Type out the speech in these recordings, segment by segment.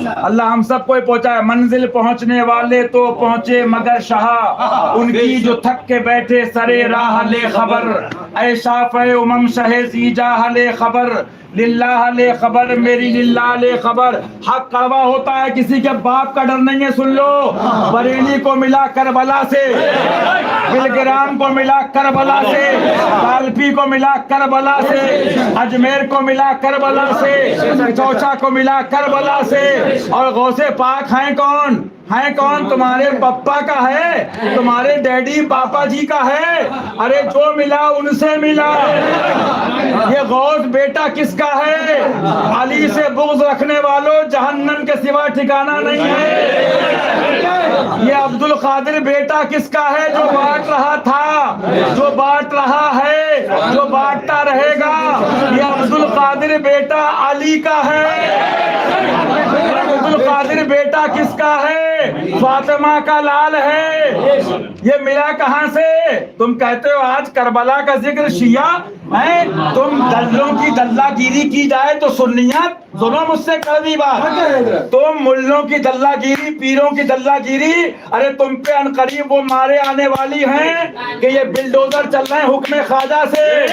अल्लाह हम सब को पहुंचाए। मंजिल पहुंचने वाले तो पहुंचे मगर शाह, उनकी जो थक के बैठे सरे राह ले खबर। ऐ शाफ़े उमम शहे सीजा ले खबर, लिल्लाह ले खबर, मेरी लिल्लाह ले खबर। हक कड़वा होता है, किसी के बाप का डर नहीं है। सुन लो, बरेली को मिला करबला से, बिलग्राम को मिला करबला से, कालपी को मिला करबला से, अजमेर को मिला करबला से, चौचा को मिला करबला से। और गौसे पाक हैं कौन? है कौन? तुम्हारे पप्पा का है, तुम्हारे डैडी पापा जी का है। अरे जो मिला उनसे मिला। ये गौस बेटा किसका है? अली से बुग़्ज़ रखने वालों, जहन्नम के सिवा ठिकाना नहीं है। ये अब्दुल कादिर बेटा किसका है? जो बांट रहा था, जो बांट रहा है, जो बांटता रहेगा। ये अब्दुल कादिर बेटा अली का है। अब्दुल कादिर बेटा किसका है? फातिमा का लाल है। ये मिला कहां से? तुम कहते हो आज करबला का जिक्र शिया है। तुम दल्लों की दल्लागिरी की जाए तो सुन्नियत। सुनो मुझसे कड़वी बात, तुम मुल्लों की दल्लागिरी, पीरों की दल्लागिरी, अरे तुम पे अनकरीब वो मारे आने वाली हैं कि ये बिल्डोजर चल रहे हैं हुक्म ख्वाजा से,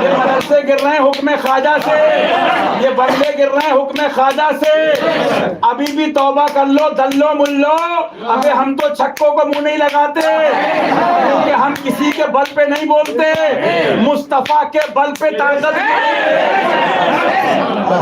ये मदरसे गिर रहे हैं हुक्म ख्वाजा से, ये बंगले गिर रहे हैं हुक्म ख्वाजा से। अभी भी तौबा कर लो दल्लो मुल्लो। अबे हम तो छक्कों को मुंह नहीं लगाते, क्योंकि हम किसी के बल पे नहीं बोलते, मुस्तफा के बल पे ताकत।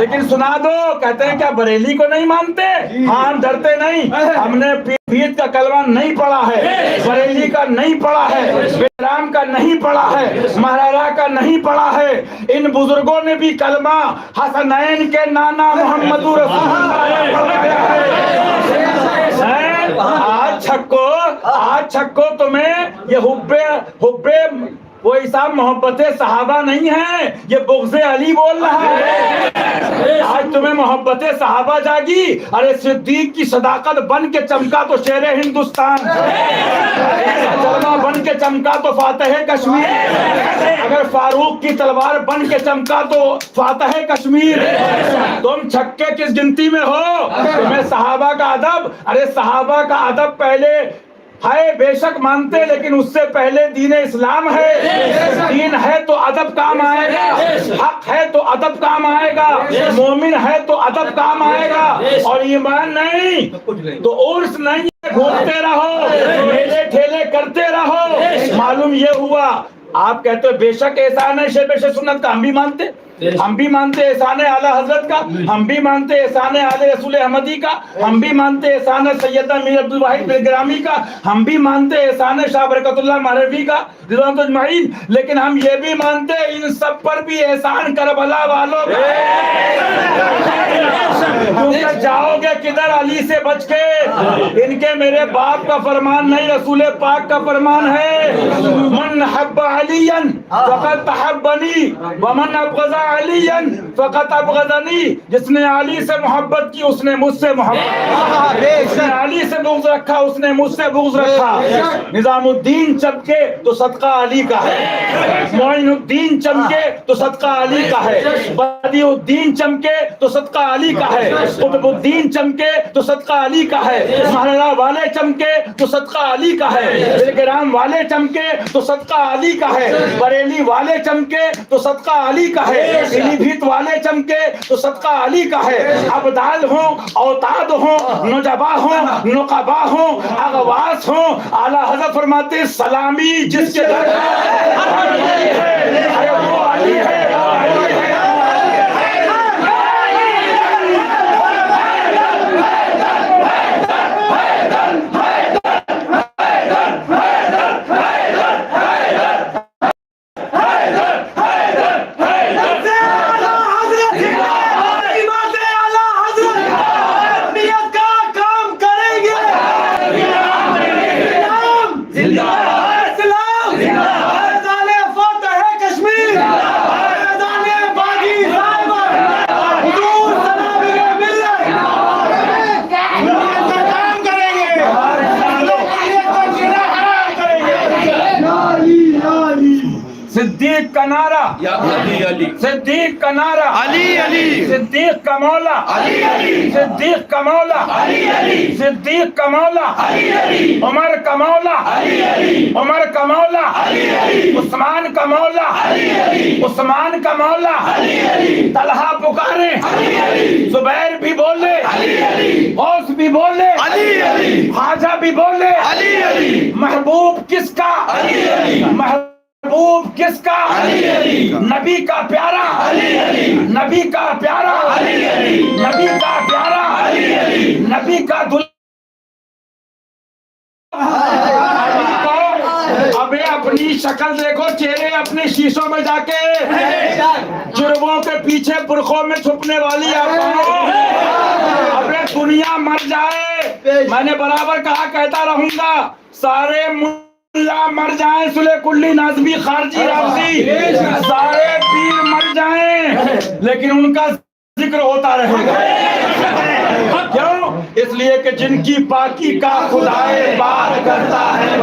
लेकिन सुना दो, कहते हैं क्या बरेली को नहीं मानते? हाँ, हम डरते नहीं। हमने पीर का कलमा नहीं पढ़ा है, बरेली का नहीं पढ़ा है, बेराम का नहीं पढ़ा है, महारारा का नहीं पढ़ा है। इन बुजुर्गों ने भी कलमा हसनैन के नाना मोहम्मदुर रसूलुल्लाह पढ़ाया है। आज छक्को तुम्हें ये हुब्बे वो हिसाब मोहब्बत सहाबा नहीं है, ये बुग़्ज़े अली बोल रहा है। आज तुम्हें मोहब्बत सहाबा जागी। अरे सिद्दीक की सदाकत बन के चमका तो शेरे हिंदुस्तान, बन के चमका तो फातह कश्मीर, अगर फारूक की तलवार बन के चमका तो फातह कश्मीर। तुम छक्के किस गिनती में हो? तुम्हें सहाबा का अदब, अरे सहाबा का अदब पहले है, बेशक मानते, लेकिन उससे पहले दीन इस्लाम है। दीन है तो अदब काम आएगा, हक है तो अदब काम आएगा, मोमिन है तो अदब काम आएगा। और ईमान नहीं तो उर्स नहीं, घूमते रहो, मेले ठेले करते रहो। मालूम ये हुआ, आप कहते हो बेशक एहसान है शेबे सुन्नत का, हम भी मानते एहसान आला हजरत का, हम भी मानते एहसान आले रसूल अहमदी का, हम भी मानते एहसान सैयदना मीर अब्दुल वाहिद बिलग्रामी का, हम भी मानते एहसान शाह बरकतुल्लाह महरवी का, लेकिन हम ये भी मानते इन सब पर भी एहसान करबला वालों का। जाओगे किधर अली से बच के? इनके मेरे बाप का फरमान नहीं, रसूल पाक का फरमान है। मन हब्बा अलियन फक़द तहब्बनी व मन अबग़ज़ा अलियन फक़द अबग़ज़नी। जिसने अली से मोहब्बत की उसने मुझसे मोहब्बत, जिसने अली से बुग़्ज़ रखा उसने मुझसे बुग़्ज़ रखा। निज़ामुद्दीन चमके तो सदका अली का है, मोइनुद्दीन चमके तो सदका अली का है, बदियुद्दीन चमके तो सदका अली का है, कुतुबुद्दीन चमके तो सदका अली का है, महाराणा वाले चमके तो सदका अली का है, बिलग्राम वाले चमके तो सदका अली का है, बरेली वाले चमके तो सदका अली का है, पीलीभीत वाले चमके तो सदका अली का है। अबदाल हो, औताद हो, नुजबा हो, नुकबा हो, अगवास हो, आला हज़रत फरमाते सलामी जिसके दर है, वो अली है। सिद्दीक का नारा, सिद्दीक का नारा, सिद्दीक का मौला, सिद्दीक का मौला, सिद्दीक का मौला, उमर का मौला, उमर का मौला, उस्मान का मौला, उस्मान का मौला, तलहा पुकारे, जुबैर भी बोले, औस भी बोले, हाजा भी बोले, महबूब किसका, महबूब किसका, नबी का प्यारा, नबी का प्यारा, नबी का प्यारा, नबी का दुल्हा। अबे अपनी शक्ल देखो, चेहरे अपने शीशों में जाके, जुर्मों के पीछे बुरखों में छुपने वाली आप। अबे दुनिया मर जाए, मैंने बराबर कहा, कहता रहूंगा, सारे मुल्ला मर जाए, सुले कुल्ली नाज़मी खारजी रावजी, सारे पीर मर जाएं, लेकिन उनका जिक्र होता रहेगा। क्यों? इसलिए कि जिनकी पाकी का खुदाए बात करता है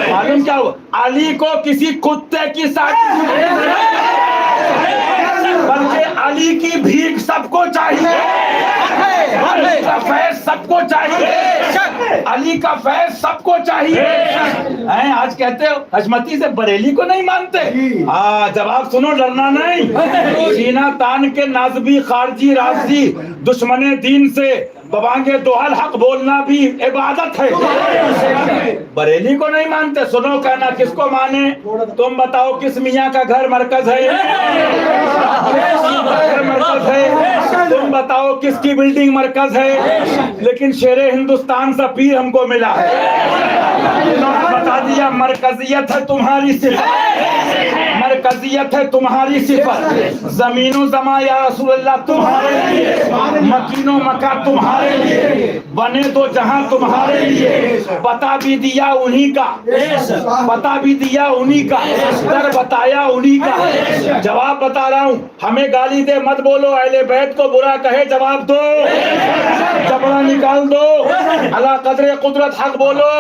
मालूम क्या हो, अली को किसी कुत्ते की साथी, बल्कि अली की भीख सबको चाहिए, अली का फैज सबको चाहिए, अली का फैज सबको चाहिए। आज कहते हो हजमती से बरेली को नहीं मानते, जवाब सुनो, डरना नहीं। सीना तान के नाज़मी खारजी राजी दुश्मने दीन से बबांगे दोहल हक बोलना भी इबादत है। बरेली को नहीं मानते, सुनो कहना किसको माने, तुम बताओ किस मियाँ का घर मरकज है, मरकज है, तुम बताओ किसकी बिल्डिंग मरकज है, लेकिन शेरे हिंदुस्तान सा पीर हमको मिला है। उन्होंने बता दिया मरकजियत है तुम्हारी सिफत, मरकजियत है तुम्हारी सिफत, जमीनो जमा या रसूलल्लाह तुम्हारे लिए, मकीनो मका तुम्हारे लिए, बने तो जहां तुम्हारे लिए, पता भी दिया उन्हीं का, पता भी दिया उन्हीं का, दर बताया उन्हीं का। जवाब बता रहा हूँ, हमें गाली दे मत बोलो, अहले बैत को बुरा कहे जवाब दो, जबड़ा निकाल दो, अला कदरे कुदरत हक बोलो।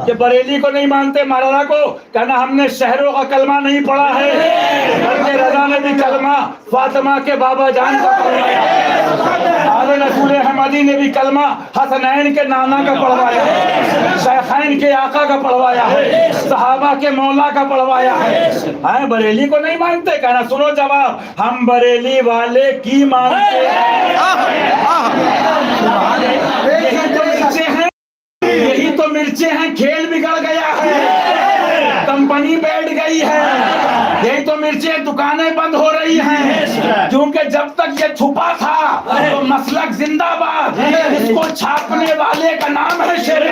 कि बरेली को नहीं मानते, मौलाना को कहना हमने शहरों का कलमा नहीं पढ़ा है, बल्कि रजा ने भी कलमा फातिमा के बाबा जान का पढ़वाया, आले रसूल अहमदी ने भी कलमा हसनैन के नाना का पढ़वाया है, शेखैन के आका का पढ़वाया है, सहाबा के मौला का पढ़वाया है। बरेली को नहीं मानते, कहना सुनो जवाब, हम बरेली वाले की मानते हैं। यही तो मिर्चे हैं, खेल बिगड़ गया है, कंपनी बैठ गई है, यही तो मिर्चे दुकानें बंद हो रही हैं, क्योंकि जब तक ये छुपा था तो मसलक जिंदाबाद, इसको छापने वाले का नाम है शेर।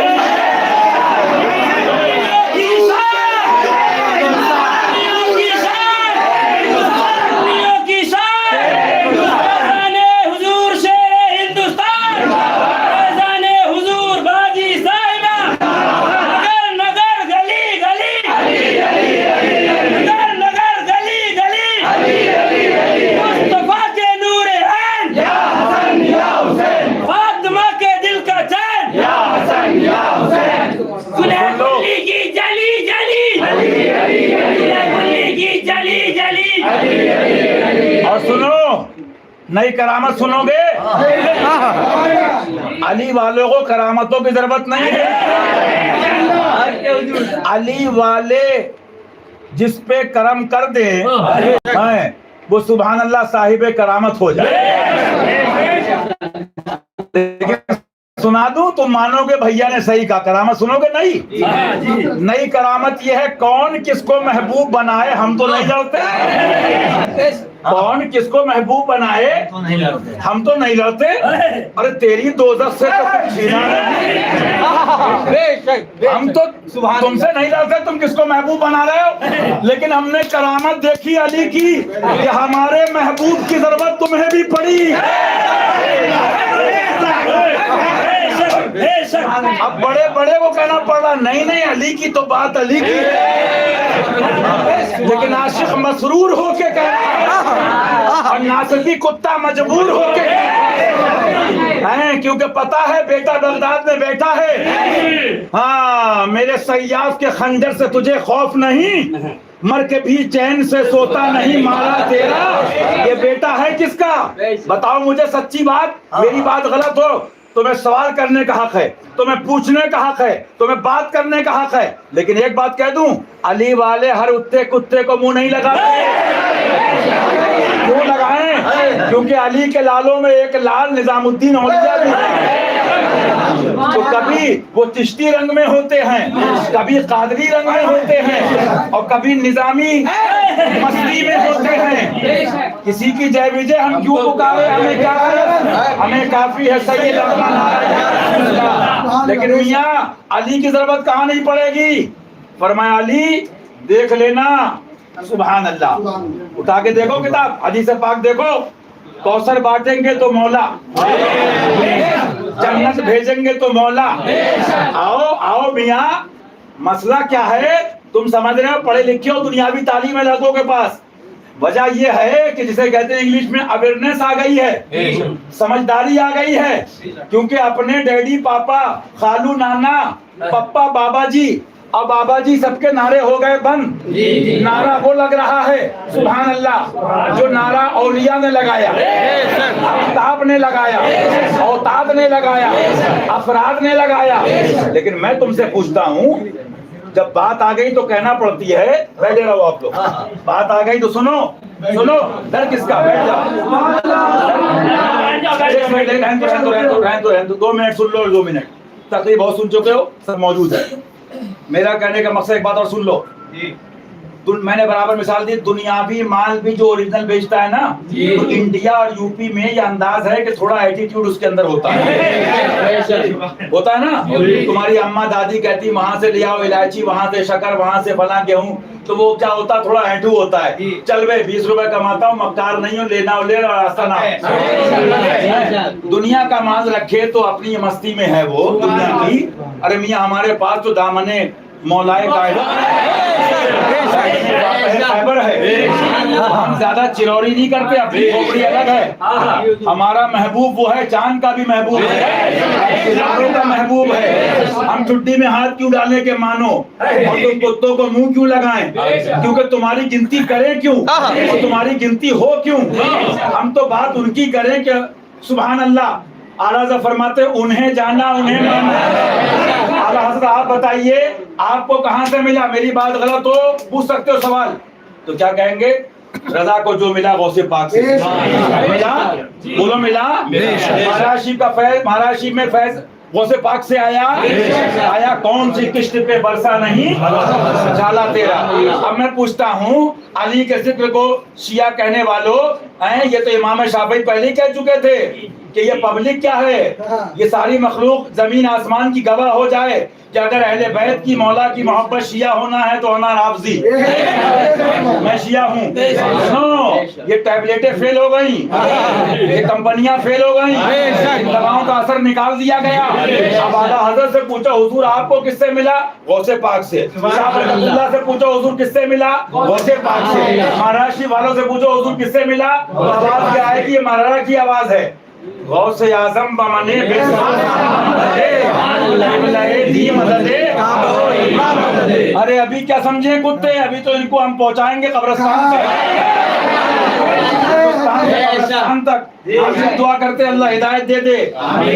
और सुनो, नई करामत सुनोगे, अली वालों को करामतों की जरूरत नहीं है। अली वाले जिस पे करम कर दे वो सुभान अल्लाह साहिब करामत हो जाए। सुना दूं तुम मानोगे भैया ने सही कहा, करामत सुनोगे नहीं? नई करामत यह है, कौन किसको महबूब बनाए हम तो नहीं लड़ते, कौन किसको महबूब बनाए हम तो नहीं लड़ते। अरे तेरी दोज़ख से तो कुछ छीना नहीं, हम तो तुमसे नहीं लड़ते, तुम किसको महबूब बना रहे हो। लेकिन हमने करामत देखी अली की कि हमारे महबूब की जरूरत तुम्हें भी पड़ी। अब बड़े बड़े को कहना पड़ रहा, नहीं नहीं अली की तो बात अली की है, लेकिन आशिक मसरूर होके कह रहा है और नासकी कुत्ता मजबूर होके हैं, क्योंकि पता है बेटा बगदाद में बैठा है। हाँ, मेरे सयाफ के खंजर से तुझे खौफ नहीं, मर के भी चैन से सोता नहीं मारा तेरा। ये बेटा है किसका? बताओ मुझे सच्ची बात, मेरी बात गलत हो तुम्हें सवाल करने का हक है, तुम्हें पूछने का हक है, तुम्हें बात करने का हक है, लेकिन एक बात कह दूं, अली वाले हर उत्ते कुत्ते को मुंह नहीं लगाते। क्यों लगाएं? क्योंकि अली के लालों में एक लाल निजामुद्दीन औलिया भी है। तो कभी वो चिश्ती रंग में होते हैं, कभी कादरी रंग में होते हैं और कभी निजामी मस्ती में होते हैं। किसी की जय विजय हम क्यों पुकारे, हमें क्या है, हमें काफी है सही लगना। लेकिन मियाँ अली की जरूरत कहाँ नहीं पड़ेगी। फरमाया अली देख लेना, सुभान अल्लाह, उठा के देखो किताब हदीस पाक देखो, कौसर बांटेंगे तो मौला, जन्नत भेजेंगे तो मौला। आओ आओ मियाँ, मसला क्या है तुम समझ रहे हो, पढ़े लिखे हो, दुनियावी तालीम है लड़कों के पास। वजह यह है कि जिसे कहते हैं इंग्लिश में अवेयरनेस आ गई है, समझदारी आ गई है, क्योंकि अपने डैडी पापा खालू नाना पप्पा बाबा जी अब बाबा जी सबके नारे हो गए बंद। नारा वो लग रहा है सुभान अल्लाह जो नारा औलिया ने लगाया, आफ्ताब ने लगाया, औताद ने लगाया, अफराद ने लगाया। लेकिन मैं तुमसे पूछता हूँ, जब बात आ गई तो कहना पड़ती है, बैठे रहो आप लोग, बात आ गई तो सुनो सुनो, डर किसका, बैठ जाओ, 2 मिनट सुन लो, 2 मिनट तकरीब बहुत सुन चुके हो, सब मौजूद है। मेरा कहने का मकसद एक बात और सुन लो, मैंने बराबर मिसाल दी, दुनियावी माल भी जो ओरिजिनल बेचता है ना, तो इंडिया और यूपी में ये अंदाज है कि थोड़ा एटीट्यूड उसके अंदर होता है ना। तुम्हारी अम्मा दादी कहती वहां से ले आओ इलायची, वहां से शक्कर, वहां से फला गेहूं, तो वो क्या होता है, थोड़ा ऐठू होता है। चल भाई 20 रुपए कमाता हूँ, मक्कार नहीं हो, लेना हो ले, रास्ता ना। दुनिया का माल रखे तो अपनी मस्ती में है वो दुनिया की। अरे मियाँ हमारे पास तो दामने मौलाए फाइबर है, हम ज्यादा चिरौरी नहीं करते, अपनी खोपड़ी अलग है। हमारा महबूब वो है, चांद का भी महबूब है, सितारों का महबूब है। हम छुट्टी में हाथ क्यों डालने के मानो, और तुम कुत्तों को मुंह क्यों लगाएं, क्योंकि तुम्हारी गिनती करें क्यों, और तुम्हारी गिनती हो क्यों। हम तो बात उनकी करें कि सुभान अल्लाह, आला फरमाते उन्हें जाना उन्हें माना। आला हज़रत आप बताइए आपको कहां से मिला, मेरी बात गलत हो पूछ सकते हो सवाल, तो क्या कहेंगे, रजा को जो मिला गौसे पाक से मिला, बोलो मिला। महाराष्ट्र का फैज, महाराष्ट्र में फैज गौसे पाक से आया कौन सी किश्त पे बरसा नहीं झाला तेरा। अब मैं पूछता हूँ, अली के जिक्र को शिया कहने वालों, ये तो इमाम शाफी पहले ही कह चुके थे कि ये पब्लिक क्या है, ये सारी मखलूक जमीन आसमान की गवाह हो जाए कि अगर अहले बैत की मौला की मोहब्बत शिया होना है तो अना राफजी, मैं शिया हूँ। सुनो, ये टैबलेटें फेल हो गई, ये कंपनियां फेल हो गई, दवाओं का असर निकाल दिया गया। अब आला हज़रत से पूछो हुजूर आपको किससे मिला, गौसे पाक से। अब्दुल्लाह से पूछो हुजूर किससे मिला, गौसे पाक से। महाराष्ट्र वालों से पूछो हुजूर किससे मिला, आवाज क्या आएगी, ये महाराणा की आवाज है। गौसे आजम बमने अरे अभी क्या समझे कुत्ते, अभी तो इनको हम पहुंचाएंगे कब्रिस्तान तक। दुआ करते अल्लाह हिदायत दे दे।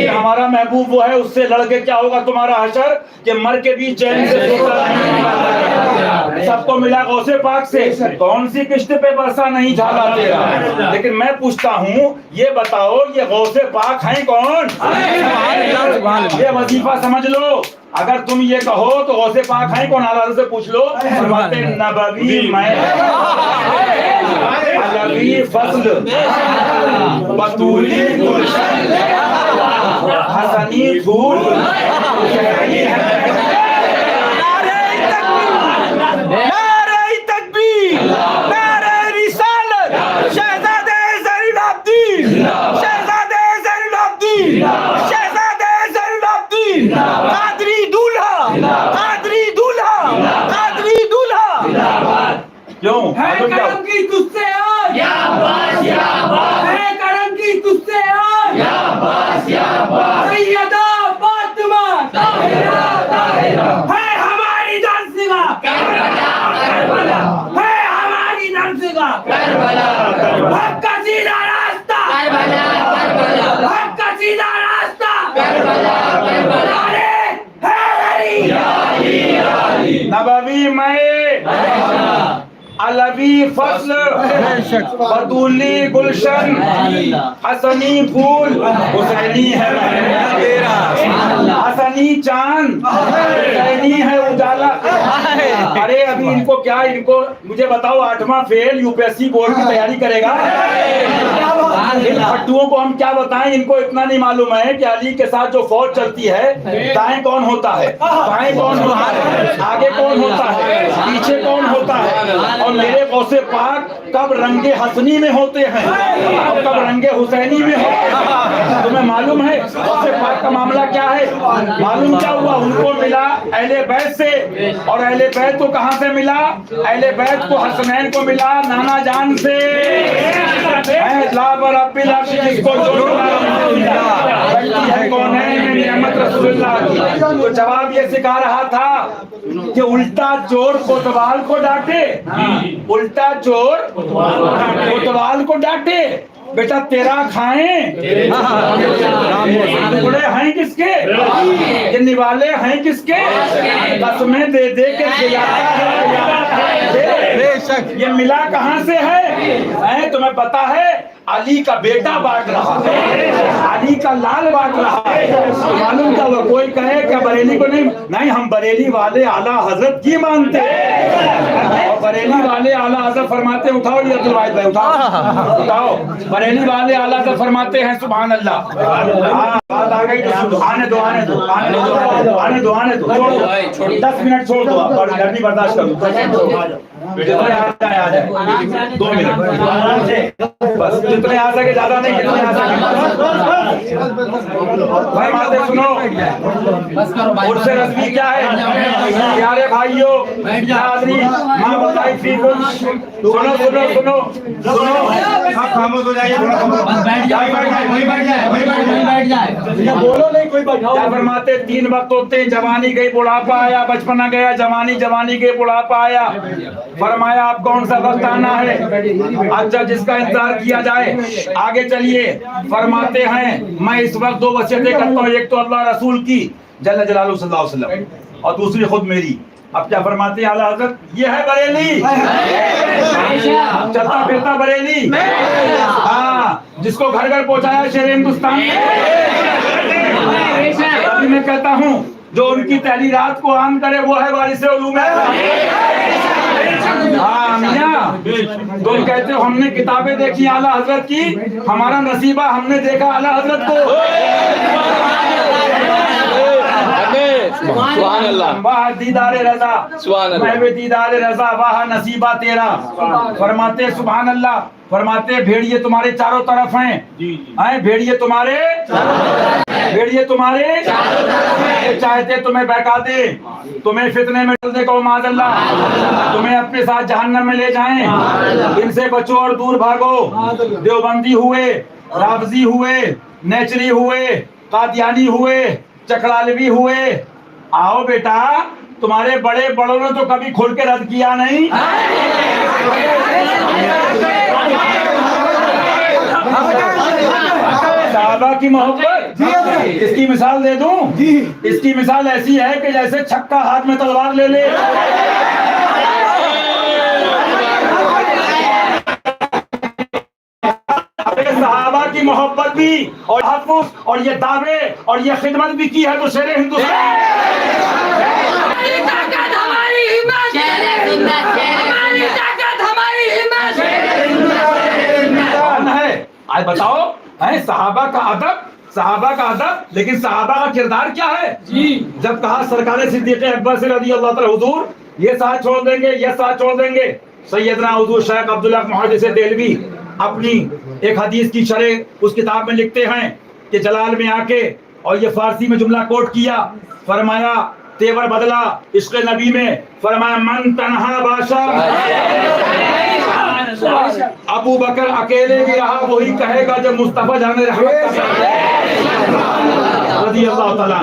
हमारा महबूब वो है, उससे लड़के क्या होगा तुम्हारा हशर, कि मर के भी चैन से सोता नहीं। सबको मिला गौसे पाक से, कौन सी किश्त पे बरसा नहीं झाला तेरा। लेकिन मैं पूछता हूँ, ये बताओ ये गौसे पाक हैं कौन, ये वजीफा समझ लो। अगर तुम ये कहो तो गौसे पाक हैं कौन, आला से पूछ लो। फरमाते नबवी मैं अलवी फज़ल बतूली गुलशन हसनी फूल नारे तकबीर नारे रिसालत शहजादे ज़ैनुल आबिदीन शहजादे ज़ैनुल आबिदीन शहजादे ज़ैनुल आबिदीन रबी फसल, बतूली गुलशन, हसनी फूल, हुसैनी है तेरा, हसनी चांद, हुसैनी है उजाला। अरे अभी इनको क्या, इनको मुझे बताओ 8वां फेल यूपीएससी बोर्ड की तैयारी करेगा। इन फट्टुओं को हम क्या बताएं, इनको इतना नहीं मालूम है कि अली के साथ जो फौज चलती है, दाएं कौन होता है, बाएं कौन होता है, आगे कौन होता है, पीछे कौन होता है, और मेरे गौसे पाक कब रंगे हसनी में होते हैं और कब रंगे हुसैनी में होते हैं। तुम्हें मालूम है गौसे पाक का मामला क्या है? मालूम क्या हुआ? उनको मिला अहले बैत से, और अहले बैत को कहां से मिला? अहले बैत को हसनैन को मिला नाना जान से। जिसको है कौन है नियमत रसूलुल्लाह की। तो जवाब ये सिखा रहा था कि उल्टा चोर कोतवाल को डांटे, उल्टा चोर कोतवाल को डांटे। बेटा तेरा खाएं, टुकड़े हैं किसके, गिनने वाले हैं किसके, कसमें दे दे के खिलाता है। ये मिला कहां से है? तुम्हें पता है अली का बेटा बांट रहा है, अली का लाल बांट रहा है। मालूम क्या हुआ? कोई कहे क्या बरेली को नहीं, हम बरेली वाले आला हजरत की मानते हैं। और बरेली वाले आला हजरत फरमाते हैं, उठाओ ये अब्दुल वाहिद भाई, उठाओ उठाओ, बरेली वाले आला हजरत फरमाते हैं सुभान अल्लाह। बात आ गई तो आने दो, आने दो, आने दो, आने दो, आने दो, 10 मिनट छोड़ दो, गर्मी बर्दाश्त करो। आ जाए 2 मिनट बस, जितने आ सके, ज्यादा नहीं, जितने आ सके। भाई माते सुनो, उर्से रस्मी क्या है प्यारे भाइयों, माँ बताई थी कुछ, सुनो सुनो सुनो सुनो, खामोश हो जाइए, बोलो नहीं कोई बैठाओ। क्या फरमाते? 3 वक्त होते हैं, जवानी गई बुढ़ापा आया, बचपना गया जवानी, जवानी गई बुढ़ापा आया। फरमाया आप कौन सा वक्त आना है? अच्छा जिसका इंतजार किया जाए। आगे चलिए, फरमाते हैं मैं इस वक्त 2 वसीयतें करता हूँ, एक तो अल्लाह रसूल की जल्ल जलालहू सल्लल्लाहु अलैहि वसल्लम, और दूसरी खुद मेरी। अब क्या फरमाते हैं आला हज़रत? ये है बरेली, चलता फिरता बरेली, हाँ, जिसको घर घर पहुंचाया शेर हिंदुस्तान। अभी मैं कहता हूँ जो उनकी तहरीरात को आम करे वो है वारिसे उलूम। हाँ मियां, तो कहते हो हमने किताबें देखी आला हजरत की, हमारा नसीबा हमने देखा आला हजरत को। सुभान अल्लाह, वाह दीदारे रजा, मैं दीदारे रजा, वाह नसीबा तेरा। फरमाते सुभान अल्लाह, फरमाते भेड़िए तुम्हारे चारों तरफ हैं, भेड़िए तुम्हारे, भेड़िए तुम्हारे चाहते तुम्हें बहका दे, तुम्हें फितने में डाल दे को माज़अल्लाह, तुम्हें अपने साथ जहन्नम में ले जाएं। इनसे बचो और दूर भागो। देवबंदी हुए, राफजी हुए, नेचरी हुए, कादियानी हुए, चकलालवी हुए, आओ बेटा, तुम्हारे बड़े बड़ों ने तो कभी खोल के रद्द किया नहीं। सहाबा की मोहब्बत, इसकी मिसाल दे दूं? इसकी मिसाल ऐसी है कि जैसे छक्का हाथ में तलवार ले ले। सहाबा की मोहब्बत भी और हक़ और ये दावे और ये खिदमत भी की है तो शेर हिंदुस्तान है। आज बताओ है सहाबा का अदब, सहाबा का अदब, लेकिन सहाबा का किरदार क्या है जी? जब कहा सरकार सिद्दीक़ अकबर से रज़ी अल्लाह तआला हुजूर ये साथ छोड़ देंगे, ये साथ छोड़ देंगे, सैयदना हुजूर शेख अब्दुल्लाह मुहद्दिस देहलवी अपनी एक हदीस की शरह उस किताब में लिखते हैं कि जलाल में आके और ये फारसी में जुमला कोट किया, फरमाया तेवर बदला इश्क़ नबी में, फरमाया मन तन्हा बादशाह, अबू बकर अकेले भी रहा वही कहेगा जब मुस्तफा जाने रज़ी अल्लाह तआला।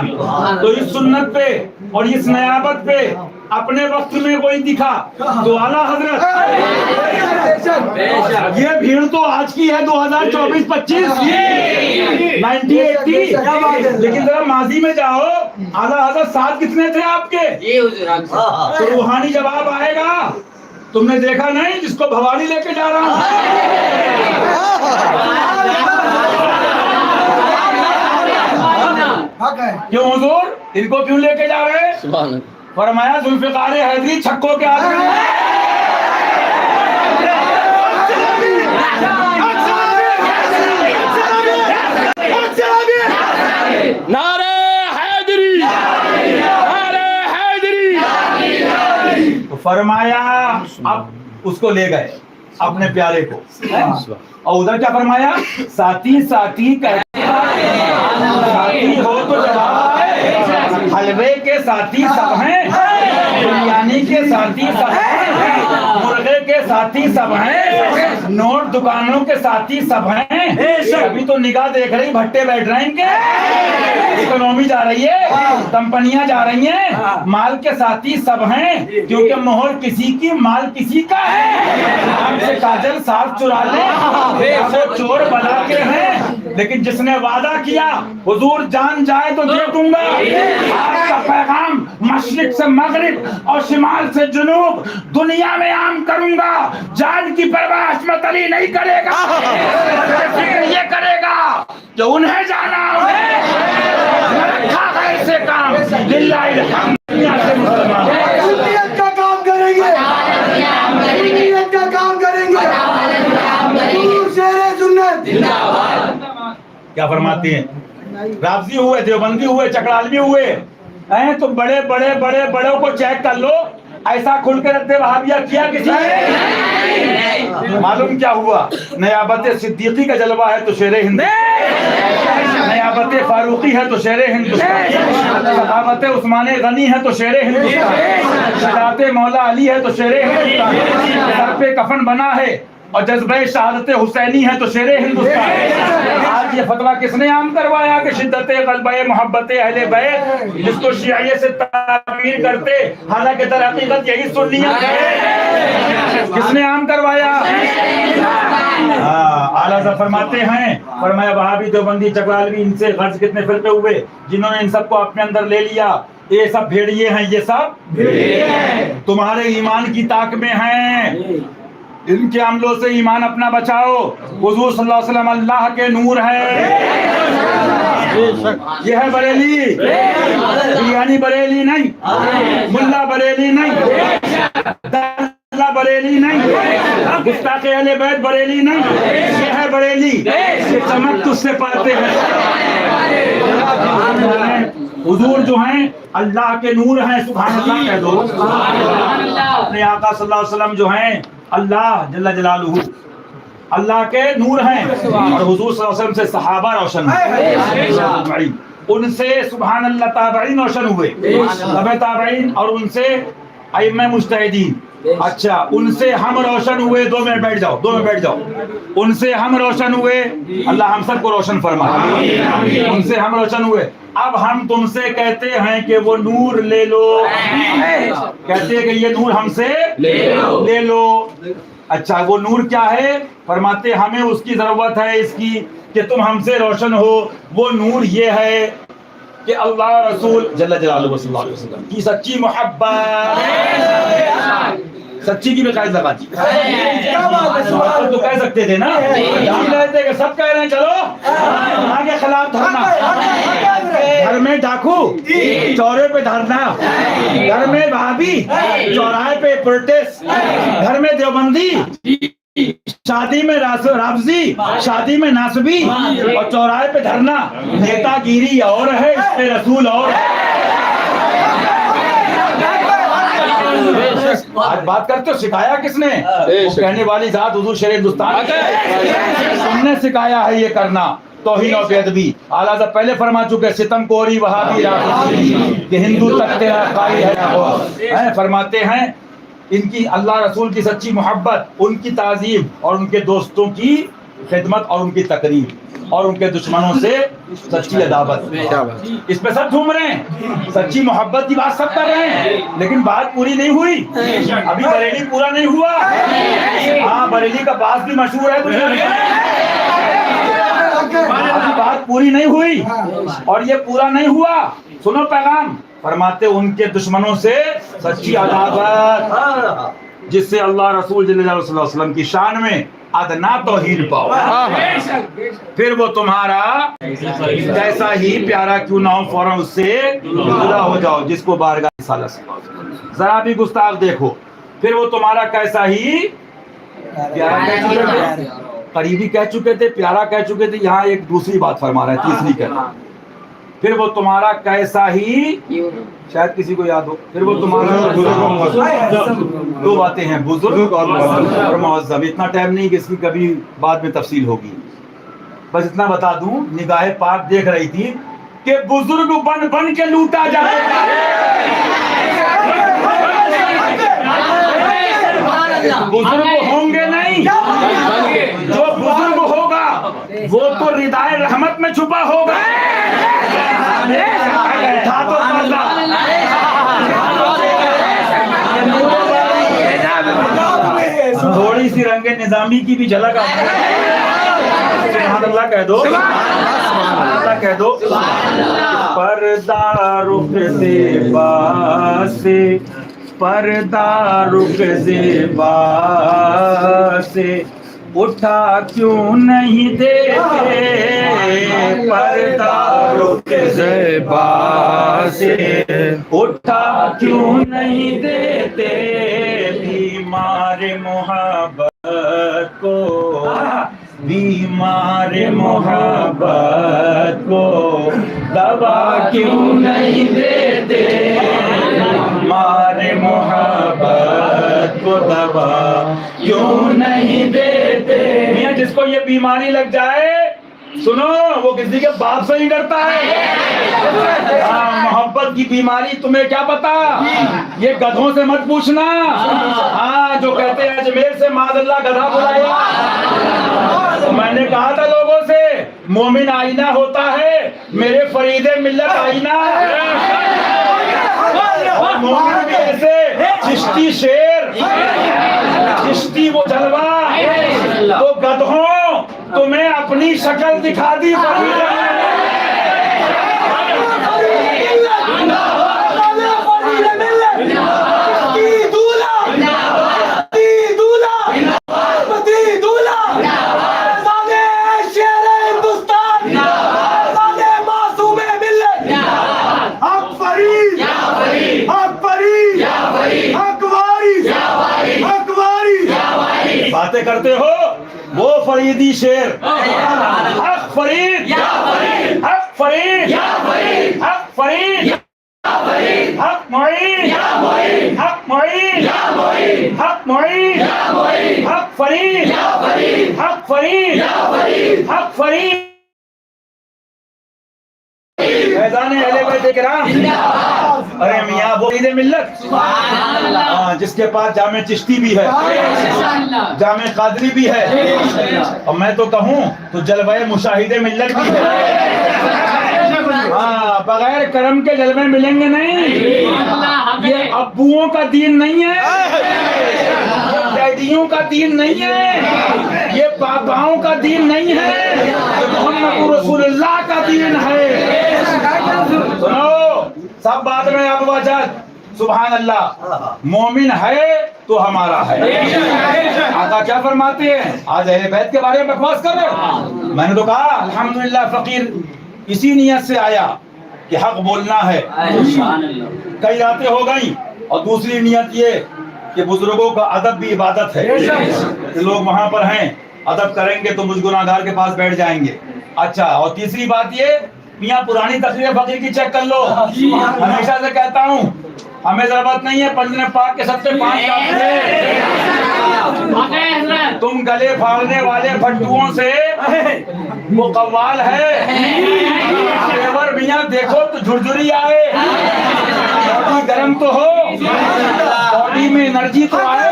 तो इस सुन्नत पे और इस नयाबत पे अपने वक्त में कोई दिखा तो आला हजरत। ये भीड़ तो आज की है 2024-25 1980, लेकिन जरा माजी में जाओ, आला हजरत साथ कितने थे आपके? तो रूहानी जवाब आएगा तुमने देखा नहीं जिसको भवानी लेके जा रहा हूं? क्यों हुजूर, इनको क्यों लेके जा रहे हैं? फरमाया जुल्फिकार हैदरी छक्कों के आदमी। नारे हैदरी, नारे हैदरी। तो फरमाया अब उसको ले गए अपने प्यारे को, और उधर क्या फरमाया? साथी साथी साथी हो तो जवाब है, हलवे के साथी सब हैं, बिरयानी के साथी सब हैं, मुर्गे के साथी सब हैं, नोट दुकानों के साथी सब हैं। अभी तो निगाह देख रही, भट्टे बैठ रहे हैं इनके, इकोनॉमी जा रही है, कंपनियां जा रही हैं, माल के साथी सब हैं, क्योंकि मोहर किसी की, माल किसी का है। आपसे काजल साफ चुरा ले, वो चोर बना के हैं, लेकिन जिसने वादा किया हुजूर जान जाए तो दे दूंगा, आपका पैगाम मशरिक से मगरिब और शिमाल से जुनूब दुनिया में आम करूंगा। जान की परवाह हस्मत अली नहीं करेगा, ये करेगा जो उन्हें जाना, उन्हें रखा है ऐसे काम। लिल्लाहिल हम्द से मुसलमान सुन्नियत का काम करेंगे, सुन्नियत का काम करेंगे, शेर सुन्नत। क्या फरमाती हैं? राफजी हुए, देवबंदी हुए, चकरालवी हुए हैं, तो बड़े बड़े बड़े बड़ों को चेक कर लो, ऐसा खुल के रद्दे वहाबिया किया किसी ने? मालूम क्या हुआ? नयाबत सिद्दीकी का जलवा है तो शेरे हिंद, नयाबत फारूकी है तो शेरे हिंदुस्तान, सखावत उस्माने गनी है तो शेरे हिंदुस्तान, शजाते मौला अली है तो शेरे हिंदुस्तान, सर पे कफन बना है और जज्बे शहादत हुसैनी है तो शेरे हिंदुस्तान। आज ये फतवा किसने आम करवाया कि शिद्दत क़ल्बे मोहब्बत अहले बैत, जिसको शिया से ताबीर करते, हालांकि दर हकीकत यही सुन्नियत है। किसने आम करवाया? आला साहब फरमाते हैं, फरमाया वहाबी, देवबंदी, चकरालवी, इनसे गर्ज कितने फिरके हुए जिन्होंने इन सबको अपने अंदर ले लिया। ये सब भेड़िए हैं, ये सब तुम्हारे ईमान की ताक में हैं। इनके अमलों से ईमान अपना बचाओ। हुजूर सल्लल्लाहु अलैहि वसल्लम अल्लाह के नूर है। ये है बरेली, बिरयानी बरेली नहीं, मुल्ला बरेली नहीं, बरेली नहीं, गुस्ताखे अहले बैत बरेली नहीं, ये है बरेली। ये चमक तुझसे पाते हैं। हुजूर जो हैं अल्लाह के नूर हैं, सुभान अल्लाह कह दो। अपने आका सल्लल्लाहु अलैहि वसल्लम जो हैं अल्लाह जल्ला जलालुहु, अल्लाह के नूर हैं, और हुजूर सल्लल्लाहु अलैहि वसल्लम से सहाबा रोशन हुए, उनसे सुभान अल्लाह ताबईन रोशन हुए, तबे ताबईन, और उनसे अइम्मा मुज्तहिदीन। अच्छा, उनसे हम रोशन हुए। 2 मिनट बैठ जाओ, 2 मिनट बैठ जाओ। उनसे हम रोशन हुए, अल्लाह हम सबको रोशन फरमाए। उनसे हम रोशन हुए। अब हम तुमसे कहते हैं कि वो नूर ले लो, कहते हैं कि ये नूर हमसे ले लो। अच्छा, वो नूर क्या है? फरमाते हमें उसकी जरूरत है इसकी कि तुम हमसे रोशन हो। वो नूर ये है कि अल्लाह रसूल जल्ला जलालुहु सल्लल्लाहु अलैहि वसल्लम की सच्ची मोहब्बत, सच्ची की बेकायद लगाती तो कह सकते थे ना, हम कहते कि सब कह रहे हैं चलो आगे खिलाफ धरना, घर में डाकू चौराहे पे धरना, घर में भाभी चौराहे पे प्रोटेस्ट, घर में देवबंदी शादी में राफजी, शादी में नासबी, और चौराहे पे धरना। नेतागिरी और है, इस पे रसूल और है। आज बात करते हो, सिखाया किसने? वो कहने वाली जात हुजूर शेर हिंदुस्तान, तुमने सिखाया है ये करना। तौहीन और बेअदबी आला साहब पहले फरमा चुके, सितम कोरी वहाबी कि हिंदू तक तेरा कायल है। फरमाते हैं इनकी अल्लाह रसूल की सच्ची मोहब्बत, उनकी ताज़ीम और उनके दोस्तों की खिदमत और उनकी तकरीब, और उनके दुश्मनों से सच्ची अदावत। इस पे सब झूम रहे हैं, सच्ची मोहब्बत की बात सब कर रहे हैं, लेकिन बात पूरी नहीं हुई। अभी बरेली पूरा नहीं हुआ। हाँ, बरेली का बात भी मशहूर है दुनिया में। अभी बात पूरी नहीं हुई और ये पूरा नहीं हुआ। सुनो पैगाम, फरमाते उनके दुश्मनों से सच्ची अदावत। जिससे अल्लाह रसूल सल्लल्लाहु अलैहि वसल्लम की शान में अदना तौहीद पाओ। फिर वो तुम्हारा कैसा ही प्यारा क्यों ना हो, फौरन उससे जुदा हो जाओ, जिसको बारगाह रिसालत से। जरा भी गुस्ताख देखो, फिर वो तुम्हारा कैसा ही प्यारा कह चुके थे, करीबी कह चुके थे, प्यारा कह चुके थे, यहाँ एक दूसरी बात फरमा रहा है, तीसरी कह रहा है। फिर वो तुम्हारा कैसा ही, शायद किसी को याद हो, फिर वो तुम्हारा दो बातें हैं, बुजुर्ग और मुअज़्ज़म। इतना टाइम नहीं कि इसकी कभी बाद में तफसील होगी, बस इतना बता दूं, निगाहे पाक देख रही थी कि बुजुर्ग बन बन के लूटा जाएगा। बुजुर्ग होंगे नहीं, जो बुजुर्ग होगा वो तो रिदाए रहमत में छुपा होगा। थोड़ी सी रंगे निजामी की भी झलक सुभान अल्लाह कह दो, अल्लाह कह दो। पर्दा रुख ज़ेबा से, पर्दा रुख ज़ेबा से उठा क्यों नहीं देते, पर्दा रुख ज़ेबा से उठा क्यों नहीं देते, बीमार मोहब्बत को, बीमार मोहब्बत को दवा क्यों नहीं देते, बीमार मोहब्बत को दवा क्यों नहीं देते। मियां जिसको ये बीमारी लग जाए, सुनो, वो किसी के बाप से ही डरता है। मोहब्बत की बीमारी तुम्हें क्या पता, ये गधों से मत पूछना। हाँ, जो कहते हैं अजमेर से माज़अल्लाह गधा बुलाया। तो मैंने कहा था लोगों से, मोमिन आईना होता है, मेरे फरीदे मिल्लत आईना है। और मोमिन भी ऐसे चिश्ती शेर, चिश्ती वो जलवा। तो गधों, तुम्हें अपनी शक्ल दिखा दी। बातें करते हो, वो फरीदी शेर, हक फरीद, हक फरीद, हक फरीद, हक मुईद, हक मुईद, हक मुईद, हक फरीद, हक फरीद, हक फरीद। फैज़ाने अहले बैत किराम, अरे मियाँ वो फरीदे मिल्लत, जिसके पास जामे चिश्ती भी है, जामे कादरी भी है, और मैं तो कहूँ तो जलवाए मुशाहिदे मिल्लत भी है। हाँ, बगैर करम के जलवे मिलेंगे नहीं। ये अब्बुओं का दीन नहीं है, डैडियों का दीन नहीं है, ये पापाओं का दीन नहीं है, ये मोहम्मद रसूलुल्लाह का दीन है। सुनो, सब बात में अब वजह, सुभान अल्लाह, मोमिन है तो हमारा है। आका क्या फरमाते हैं, आज अहले बैत के बारे में बकवास कर रहे हो। मैंने तो कहा अल्हम्दुलिल्लाह फकीर इसी नियत से आया कि हक बोलना है। कई रातें हो गई, और दूसरी नियत ये कि बुजुर्गों का अदब भी इबादत है। लोग वहां पर हैं, अदब करेंगे तो मुझ गुनाहगार के पास बैठ जाएंगे। अच्छा, और तीसरी बात ये, मियाँ पुरानी तकरीर फकीर की चेक कर लो। हमेशा से कहता हूँ, हमें जरूरत नहीं है पंजने पाक के सबसे 5 तुम गले फाड़ने वाले फट्टुओं से वो कव्वाल है। तेवर मियाँ देखो तो झुरझुरी आए, बॉडी गर्म तो हो, बॉडी में एनर्जी तो आए।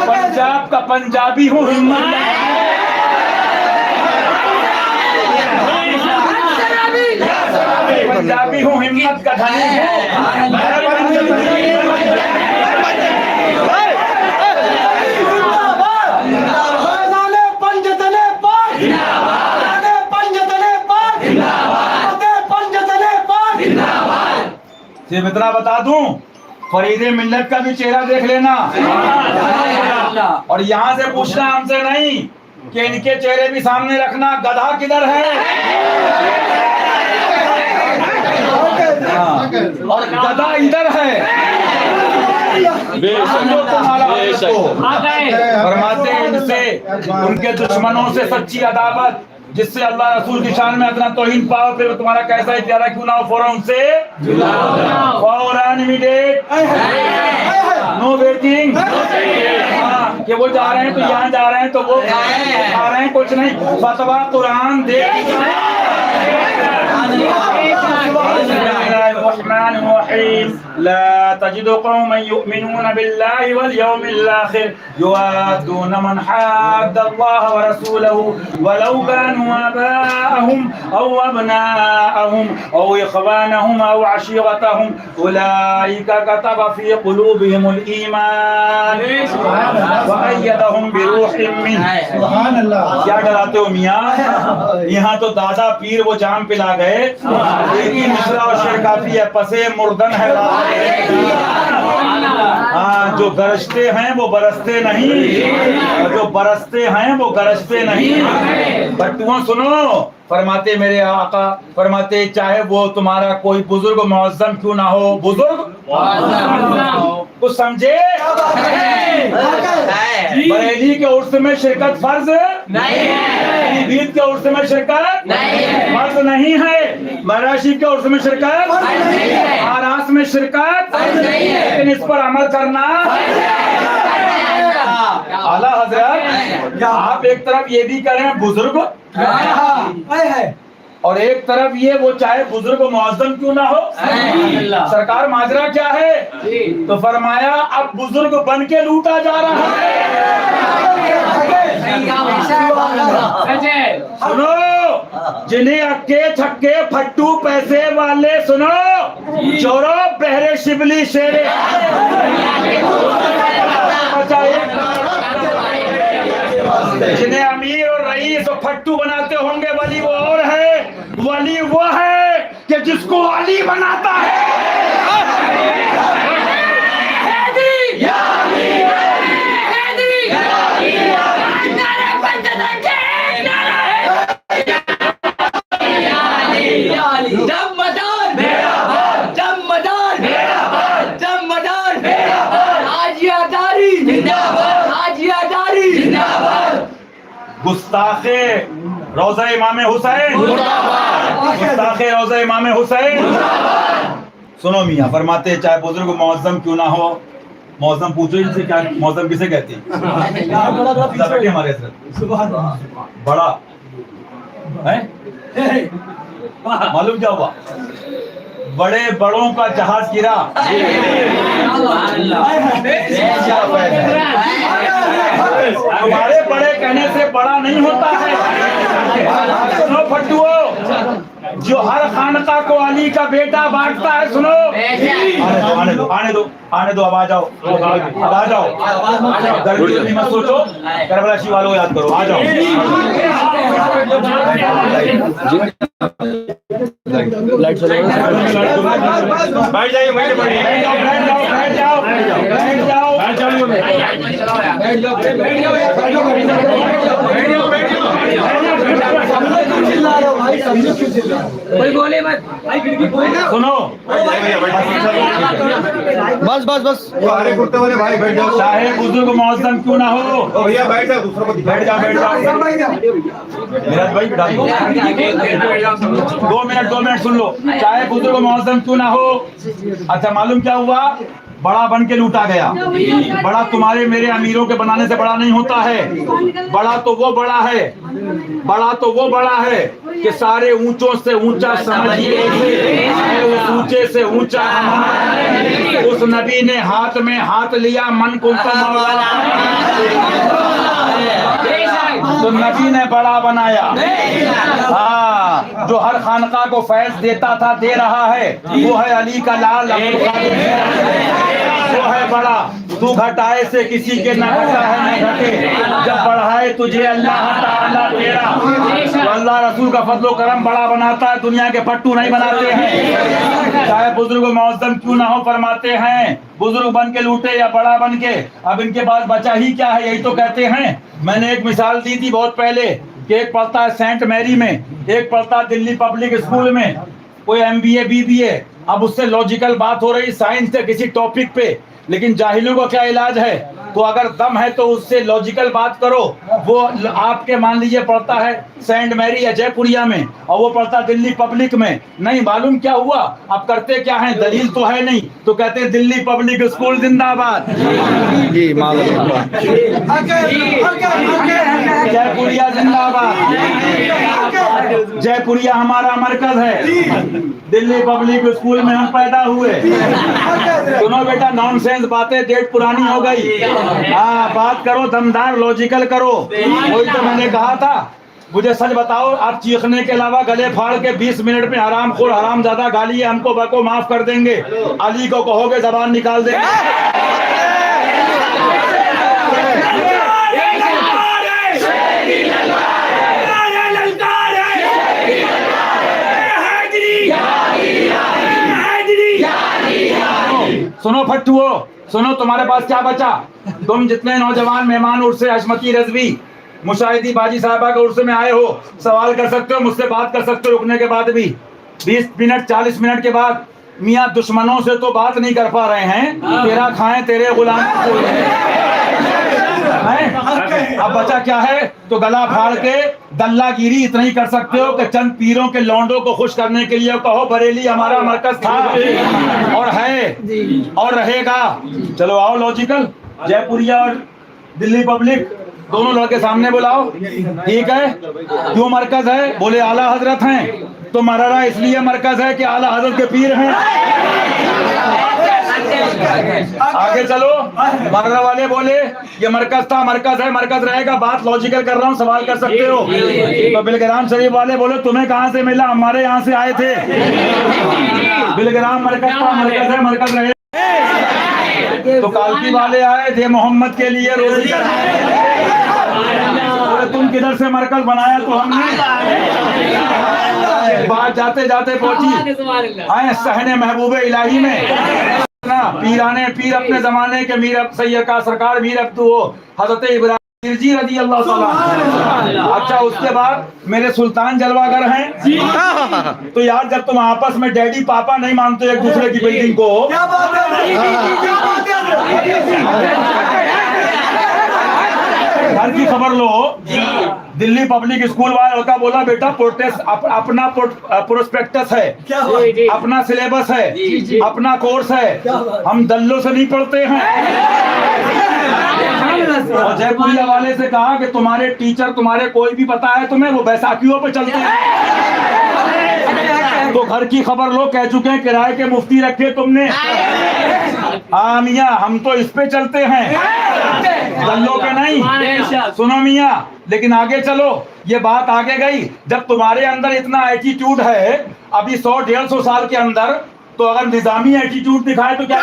पंजाब का पंजाबी हूँ, हिम्मत पंजाबी हूँ, हिम्मत का धनी हूँ। सिर्फ इतना बता दूं फरीदे मिल्लत का भी चेहरा देख लेना, और यहाँ से पूछना हमसे नहीं कि इनके चेहरे भी सामने रखना, गधा किधर है। हाँ, और गधा इधर है। फरमाते हैं इनसे, उनके दुश्मनों से सच्ची अदावत, जिससे अल्लाह रसूल की शान में इतना तौहीन पाओ, फिर तुम्हारा कैसा ही प्यारा क्यों ना हो, फौरन उनसे फौरन इमीडिएट, नो वेटिंग। कि वो जा रहे हैं तो यहाँ जा रहे हैं, तो वो आ रहे हैं, कुछ नहीं, फतवा कुरान दे। ला तजिदु कौमन युमिनून बिल्लाहि वल यौमिल आखिर युआदून मन हाद्दल्लाह व रसूलहु वलौ कानू आबाअहुम औ अबनाअहुम औ इख्वानहुम औ अशीरतहुम उलाइका कतब फी कुलूबिहिमुल ईमान व अय्यदहुम बिरूहिम मिन्ह। सुभान अल्लाह। क्या डराते हो मियां, यहाँ तो दादा पीर वो जाम पिला गए, एक ही मिसरा और शेर काफी है, पसे मुर्दन है। हाँ, जो गरजते हैं वो बरसते नहीं, और जो बरसते हैं वो गरजते नहीं। बट्टुओं सुनो, फरमाते मेरे आका, फरमाते चाहे वो तुम्हारा कोई बुजुर्ग मुअज्जम क्यों ना हो, बुजुर्ग कुछ समझे, बरेली के उर्स में शिरकत फर्ज नहीं है, बीत के उर्स में शिरकत फर्ज नहीं है, मराशी के उर्स में शिरकत आरास में शिरकत, लेकिन इस पर अमल करना। आला हजरत, आप एक तरफ ये भी करें बुजुर्ग, और एक तरफ ये वो चाहे बुजुर्ग मुअज्जम क्यों ना हो। सरकार माजरा क्या है, तो फरमाया अब बुजुर्ग बन के लूटा जा रहा है। सुनो, जिन्हें अक्के छक्के फट्टू पैसे वाले, सुनो चोरो बहरे शिबली शेरे, जिन्हें अमीर और रईस और फट्टू बनाते होंगे, वली वो और है, वली वो है कि जिसको अली बनाता है। गुस्ताखे रोज़ा इमाम हुसैन, गुस्ताखे रोज़ा इमाम हुसैन। सुनो मियाँ, फरमाते चाहे बुजुर्ग मुअज्जम क्यों ना हो, मुअज्जम पूछो इनसे क्या मुअज्जम किसे कहते हैं, हमारे बड़ा है, मालूम क्या हुआ, बड़े बड़ों का जहाज गिरा। हमारे बड़े कहने से बड़ा नहीं होता है। सुनो फट्टुओ, जो हर खानका को अली का बेटा बांटता है, सुनो आने दो आने दो आने दो, अब आ जाओ अब आ जाओ, गर्मी मत सोचो, करबला शिव वालों याद करो, आ जाओ। लाइट चलो, बैठ जाइए, बैठ जाओ बैठ जाओ बैठ जाओ बैठ जाओ बैठ जाओ बैठ जाओ कोई बोले मत, सुनो बस बस बस, अरे कुर्ते वाले भाई बैठ जाओ, चाहे बुजुर्ग मुअज्जम क्यों ना हो, भैया बैठ जाओ, दूसरों को बैठ जाओ बैठ जाओ। मेरा भाई बिठा दो, 2 मिनट सुन लो, चाहे बुजुर्ग मुअज्जम क्यों ना हो। अच्छा मालूम क्या हुआ, बड़ा बन के लूटा गया। बड़ा तुम्हारे मेरे अमीरों के बनाने से बड़ा नहीं होता है। बड़ा तो वो बड़ा है, बड़ा तो वो बड़ा है कि सारे ऊंचों से ऊंचा समझिए, उस ऊंचे से ऊंचा उस नबी ने हाथ में हाथ लिया, मन को तो नबी ने बड़ा बनाया। हाँ, जो हर खानका को फैज देता था, दे रहा है, वो है अली का लाल, वो है बड़ा। तू घटाए से किसी के न घटा है न घटे, जब बढ़ाए तुझे अल्लाह ताला तेरा। तो अल्लाह रसूल का फजलो करम बड़ा बनाता है, दुनिया के पट्टू नहीं बनाते हैं। चाहे बुजुर्ग मौसम क्यों ना हो, फरमाते हैं बुजुर्ग बन के लूटे या बड़ा बन के, अब इनके पास बचा ही क्या है, यही तो कहते हैं। मैंने एक मिसाल दी थी बहुत पहले कि एक पढ़ता है सेंट मैरी में, एक पढ़ता है दिल्ली पब्लिक स्कूल में, कोई MBA BBA। अब उससे लॉजिकल बात हो रही साइंस से किसी टॉपिक पे, लेकिन जाहिलों का क्या इलाज है। तो अगर दम है तो उससे लॉजिकल बात करो। वो आपके मान लीजिए पढ़ता है सेंट मैरी या जयपुरिया में, और वो पढ़ता दिल्ली पब्लिक में, नहीं मालूम क्या हुआ। अब करते क्या है, दलील तो है नहीं, तो कहते हैं दिल्ली पब्लिक स्कूल जिंदाबाद, जयपुरिया जिंदाबाद। जयपुरिया हमारा मरकज है, दिल्ली पब्लिक स्कूल में हम पैदा हुए। सुनो बेटा, नॉनसेंस बातें डेट पुरानी हो गई। हाँ, बात करो दमदार, लॉजिकल करो। वही तो मैंने कहा था, मुझे सच बताओ, आप चीखने के अलावा गले फाड़ के 20 मिनट में हराम खोर हराम ज्यादा गाली है हमको बको माफ कर देंगे, अली को कहोगे जबान निकाल देंगे। सुनो फट्टुओ, सुनो, तुम्हारे पास क्या बचा। तुम जितने नौजवान मेहमान उर्स हशमती रजवी मुशाहिदी बाजी साहबा के उर्स में आए हो, सवाल कर सकते हो, मुझसे बात कर सकते हो रुकने के बाद भी। 20 मिनट 40 मिनट के बाद मियाँ दुश्मनों से तो बात नहीं कर पा रहे हैं, तेरा खाएं तेरे गुलाम। अब बचा क्या है, तो गला फाड़ के दल्लागिरी इतना ही कर सकते हो कि चंद पीरों के लौंडों को खुश करने के लिए कहो बरेली हमारा मरकज था और है और रहेगा। चलो आओ लॉजिकल, जयपुरिया और दिल्ली पब्लिक दोनों लड़के सामने बुलाओ। ठीक है, क्यों मरकज है, बोले आला हजरत हैं, तो मरारा इसलिए मरकज है कि आला हजरत के पीर हैं। आगे चलो, मरारा वाले बोले ये मरकज था, मरकज है, मरकज रहेगा। बात लॉजिकल कर रहा हूँ, सवाल कर सकते हो। तो बिलग्राम शरीफ वाले बोले तुम्हें कहाँ से मिला, हमारे यहाँ से आए थे। बिलग्राम मरकज था, मरकज है, मरकज रहे। तो कालकी वाले आए थे मोहम्मद के लिए रोजी, तुम किधर से मरकज बनाया, तो हमने। बात जाते जाते पहुंची आए सहने महबूबे इलाही में, पीराने पीर अपने जमाने के मीर सैयद का सरकार मीर अब्दू हजरत इब्राहिम जी रजी अल्लाह ताला। अच्छा, उसके बाद मेरे सुल्तान जलवागर हैं। तो यार जब तुम आपस में डैडी पापा नहीं मानते एक दूसरे की बिल्डिंग को, क्या बात घर की खबर लो। दिल्ली पब्लिक स्कूल वाला का बोला बेटा प्रोटेस्ट अपना प्रोस्पेक्टस है, अपना सिलेबस है, अपना कोर्स है, हम दल्लों से नहीं पढ़ते हैं। और जयपुरिया वाले से कहा कि तुम्हारे टीचर तुम्हारे कोई भी पता है तुम्हें, वो बैसाखियों पे चलते हैं। तो घर की खबर लो, कह चुके हैं किराए के मुफ्ती रखे तुमने। हाँ मियाँ, हम तो इस पे चलते हैं, दल्लों पे नहीं। सुनो मियाँ, लेकिन आगे चलो, ये बात आगे गई। जब तुम्हारे अंदर इतना एटीट्यूड है अभी 100-150 साल के अंदर, तो अगर निजामी एटीट्यूड दिखाए तो क्या।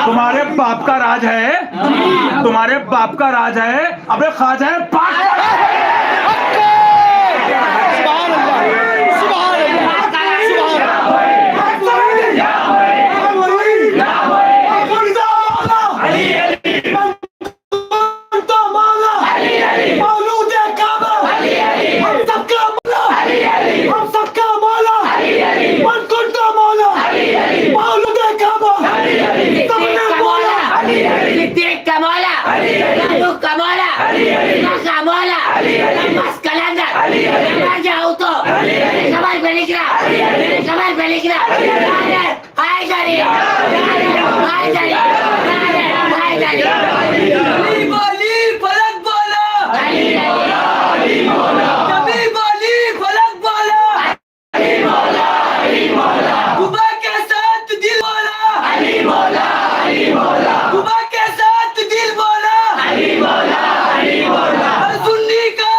तुम्हारे बाप का राज है, तुम्हारे बाप का राज है। अबे ख्वाजा है पाक। सुन्नी का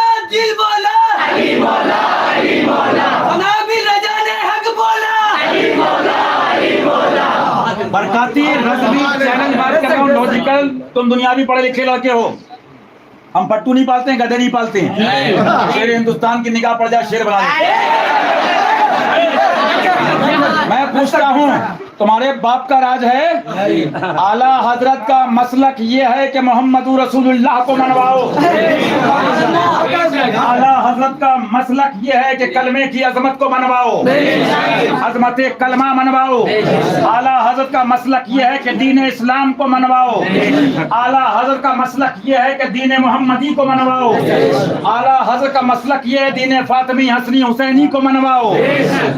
तुम दुनियावी पढ़े लिखे लड़के हो, हम पट्टू नहीं पालते हैं, गधे नहीं पालते हैं। शेर हिंदुस्तान की निगाह पड़ जाए शेर बना देते। मैं पूछता हूँ, तुम्हारे बाप का राज है? आला हजरत का मसलक ये है कि मोहम्मद रसूलुल्लाह को मनवाओ। आला हजरत का मसलक ये है कि कलमे की अजमत को मनवाओ, अजमत कलमा मनवाओ। आला हजरत का मसलक ये है कि दीन इस्लाम को मनवाओ। आला हजरत का मसलक ये है कि दीन मोहम्मदी को मनवाओ। आला हजरत का मसलक ये है दीन फातिमी हसनी हुसैनी को मनवाओ।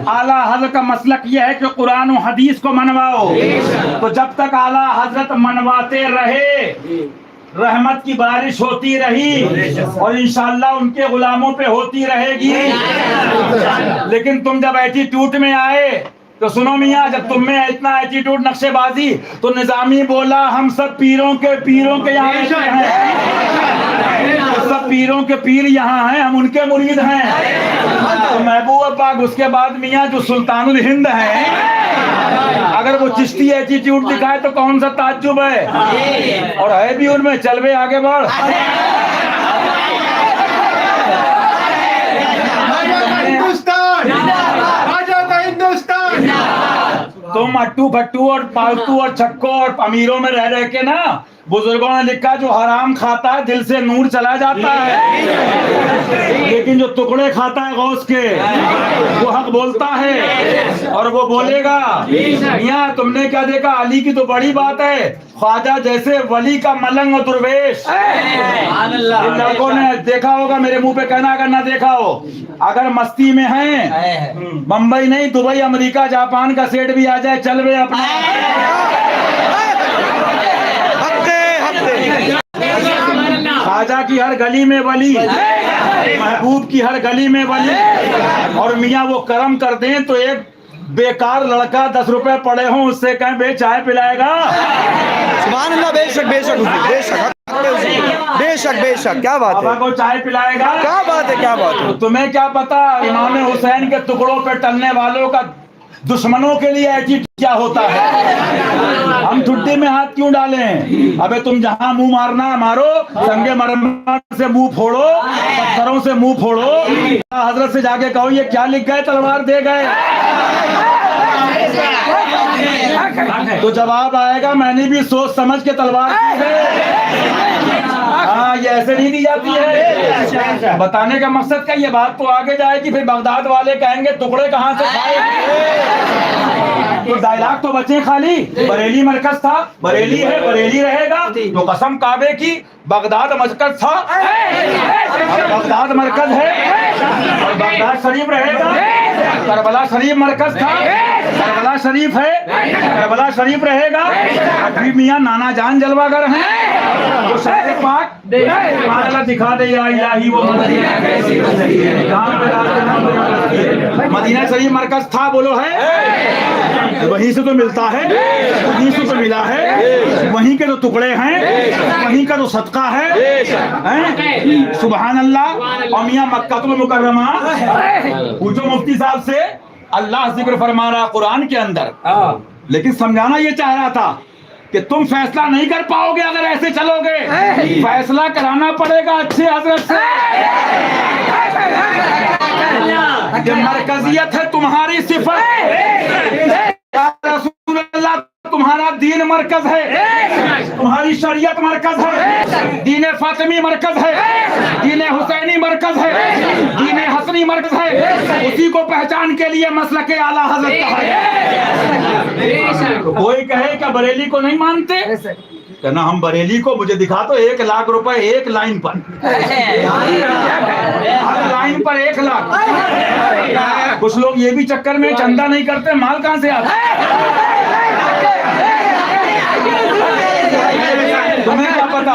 आला हजरत का मसलक ये है कि कुरान और हदीस को मनवाओ। तो जब तक आला हजरत मनवाते रहे, रहमत की बारिश होती रही और इंशाअल्लाह उनके गुलामों पे होती रहेगी। लेकिन तुम जब एटीट्यूड में आए तो सुनो मियाँ, जब तुम में इतना एटीट्यूड नक्शेबाजी, तो निजामी बोला हम सब पीरों के यहाँ रहते हैं, तो सब पीरों के पीर यहाँ हैं, हम उनके मुरीद हैं। तो महबूब बाग उसके बाद मियाँ जो सुल्तानुल हिंद है, अगर वो चिश्ती एटीट्यूड दिखाए तो कौन सा ताज्जुब है, और है भी उनमें। चल बे आगे बढ़। तुम अट्टू भट्टू और पालतू और छक्को और अमीरों में रह के ना, बुजुर्गों ने लिखा जो हराम खाता है दिल से नूर चला जाता है, लेकिन जो टुकड़े खाता है गौस के वो हक बोलता है और वो बोलेगा। मियां तुमने क्या देखा? अली की तो बड़ी बात है, ख्वाजा जैसे वली का मलंग और दुर्वेश। इन लड़कों ने देखा होगा, मेरे मुंह पे कहना अगर ना देखा हो, अगर मस्ती में हैं, मुंबई नहीं दुबई अमेरिका जापान का सेट भी आ जाए, चल वे अपना। ख्वाजा की हर गली में वली, महबूब की हर गली में वली। और मियाँ वो करम कर दें तो एक बेकार लड़का 10 रुपए पड़े हों उससे कहें बे चाय पिलाएगा। सुभान अल्लाह, बेशक बेशक बेशक बेशक बेशक, क्या बात है, को चाय पिलाएगा। क्या बात है, क्या बात है। तो तुम्हें क्या पता इमाम हुसैन के टुकड़ों पे टलने वालों का दुश्मनों के लिए एटीट्यूड क्या होता है। हम ठुड्डी में हाथ क्यों डालें? अबे तुम जहां मुंह मारना मारो, संगे मरमर से मुंह फोड़ो, पत्थरों से मुंह फोड़ो। हजरत से जाके कहो ये क्या लिख गए, तलवार दे गए, तो जवाब आएगा मैंने भी सोच समझ के तलवार दी है। हाँ, ये ऐसे नहीं दी जाती है। बताने का मकसद क्या, ये बात तो आगे जाएगी, फिर बगदाद वाले कहेंगे टुकड़े कहाँ से खाए। तो डायलॉग तो बचे खाली, बरेली मरकज था, बरेली है, बरेली रहेगा। तो कसम काबे की बगदाद मरकज था, बगदाद मरकज है और बगदाद शरीफ रहेगा। करबला शरीफ मरकज था, करबला शरीफ है, करबला शरीफ रहेगा। अभी मियाँ नाना जान जलवागर हैं, वो शरीफ पाक दिखा दे या इलाही वो मदीना शरीफ मरकज था, बोलो है, वहीं से तो मिलता है, वहीं से तो मिला है, वहीं के तो टुकड़े हैं, वहीं का तो सदका है। सुभान अल्लाह। और मियाँ मक्कातुल मुकर्रमा, पूछो मुफ्ती साहब से, अल्लाह जिक्र फरमा रहा कुरान के अंदर, लेकिन समझाना ये चाह रहा था कि तुम फैसला नहीं कर पाओगे अगर ऐसे चलोगे, फैसला कराना पड़ेगा अच्छे हजरत से। ये मरकजियत है तुम्हारी सिफत, रसूल अल्लाह तुम्हारा दीन मरकज है, तुम्हारी शरीयत मरकज है, दीन फातिमी मरकज है, दीन हुसैनी मरकज है, दीन हसनी मरकज है। उसी को पहचान के लिए मसलके आला हजरत कहा है। कोई कहे क्या बरेली को नहीं मानते? कहना हम बरेली को, मुझे दिखा तो 1 लाख रुपए एक लाइन पर, हर लाइन पर 1 लाख। कुछ लोग ये भी चक्कर में चंदा नहीं करते, माल कहां से आता है? तुम्हें क्या पता,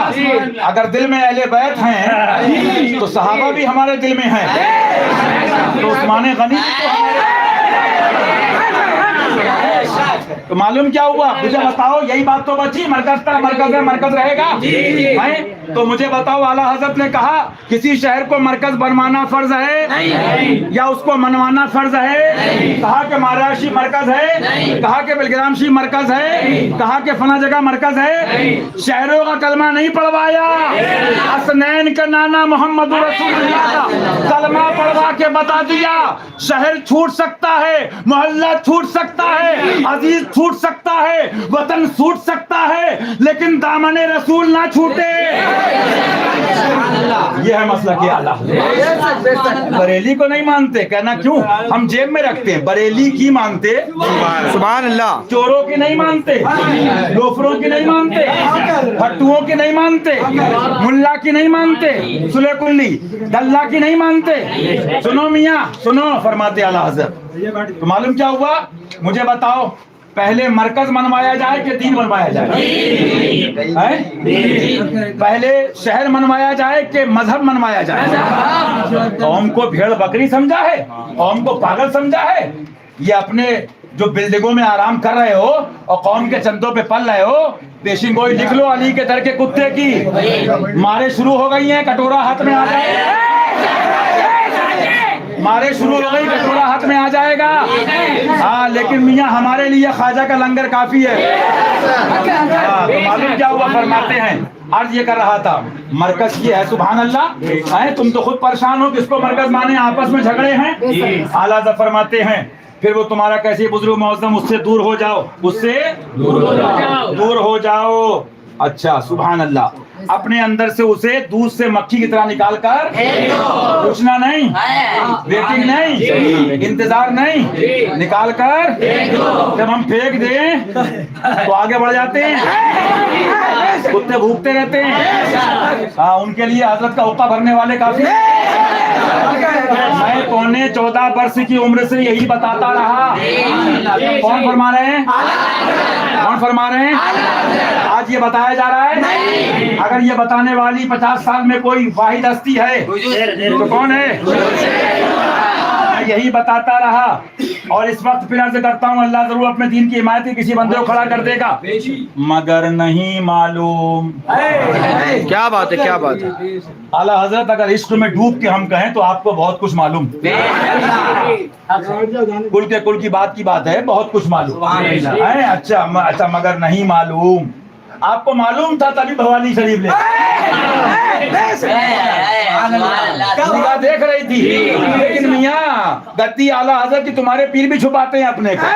अगर दिल में अहले बैत हैं तो सहाबा भी हमारे दिल में हैं, तो उस्मान गनी तो मालूम क्या हुआ? मुझे बताओ, यही बात तो बची, मरकज था, मरकज है, मरकज रहेगा हैं? तो मुझे बताओ, आला हजरत ने कहा किसी शहर को मरकज बनवाना फर्ज है या उसको मनवाना फर्ज है? कहा कि महाराष्ट्र मरकज है, कहा कि बेलग्राम शी मरकज है, कहा कि फला जगह मरकज है। शहरों का कलमा नहीं पढ़वाया, असनैन का नाना मोहम्मद रसूलुल्लाह का कलमा पढ़वा के बता दिया। शहर छूट सकता है, मोहल्ला छूट सकता है, अजीज छूट सकता है, वतन छूट सकता है, लेकिन दामने रसूल ना छूटे। ये है मसला कि आला बरेली को नहीं मानते। कहना क्यों? हम जेब में रखते हैं। बरेली की मानते, सुभान अल्लाह। चोरों की नहीं मानते, लोफरों की नहीं मानते, फट्टुओं की नहीं मानते, मुल्ला की नहीं मानते, सुले कुल्ली दल्ला की नहीं मानते। सुनो मियाँ सुनो, फरमाते आला हज़रत। तो मालूम क्या हुआ? मुझे बताओ, पहले मरकज मनवाया जाए कि दीन बनवाया जाए? पहले शहर मनवाया जाए कि मजहब मनवाया जाए? कौम को भेड़ बकरी समझा है? कौम को पागल समझा है? ये अपने जो बिल्डिंगों में आराम कर रहे हो और कौम के चंदों पे पल रहे हो, पेशिंग गोई लिख लो अली के दर के कुत्ते की। मारे शुरू हो गई हैं, कटोरा हाथ में आ जाए, मारे शुरू हो गई, कटोरा हाथ में आ जाएगा। हाँ, लेकिन मियाँ हमारे लिए ख्वाजा का लंगर काफी है। हाँ, तो मालूम क्या हुआ? फरमाते हैं, अर्ज ये कर रहा था, मरकज की है, सुभान अल्लाह है। तुम तो खुद परेशान हो, किसको मरकज माने, आपस में झगड़े हैं। आला फरमाते हैं, फिर वो तुम्हारा कैसे बुजुर्ग मौजम, उससे दूर हो जाओ, उससे दूर हो जाओ। अच्छा, सुभान अल्लाह। अपने अंदर से उसे दूध से मक्खी की तरह निकाल कर पूछना नहीं, वेटिंग नहीं, इंतजार नहीं, निकाल कर जब हम फेंक दें तो आगे बढ़ जाते हैं, कुत्ते भूखते रहते हैं। हाँ, उनके लिए हजरत का हुक्का भरने वाले काफी। मैं पौने 14 वर्ष की उम्र से यही बताता रहा। कौन फरमा रहे हैं? कौन फरमा रहे हैं? आज ये बताया जा रहा है। अगर ये बताने वाली 50 साल में कोई वाहिद हस्ती है तो कौन है? यही बताता रहा। और इस वक्त फिर अर्ज करता हूँ, अल्लाह जरूर अपने दीन की हिमायत के किसी बंदे को खड़ा कर देगा, मगर नहीं मालूम। क्या बात है, क्या बात है। आला हजरत, अगर इश्क में डूब के हम कहें तो आपको बहुत कुछ मालूम, कुल के कुल की बात है, बहुत कुछ मालूम है। अच्छा, मगर नहीं मालूम। आपको मालूम था तभी भवानी शरीफ ले निगाह देख रही थी, लेकिन मियाँ गद्दी आला हजरत की तुम्हारे पीर भी छुपाते हैं अपने को।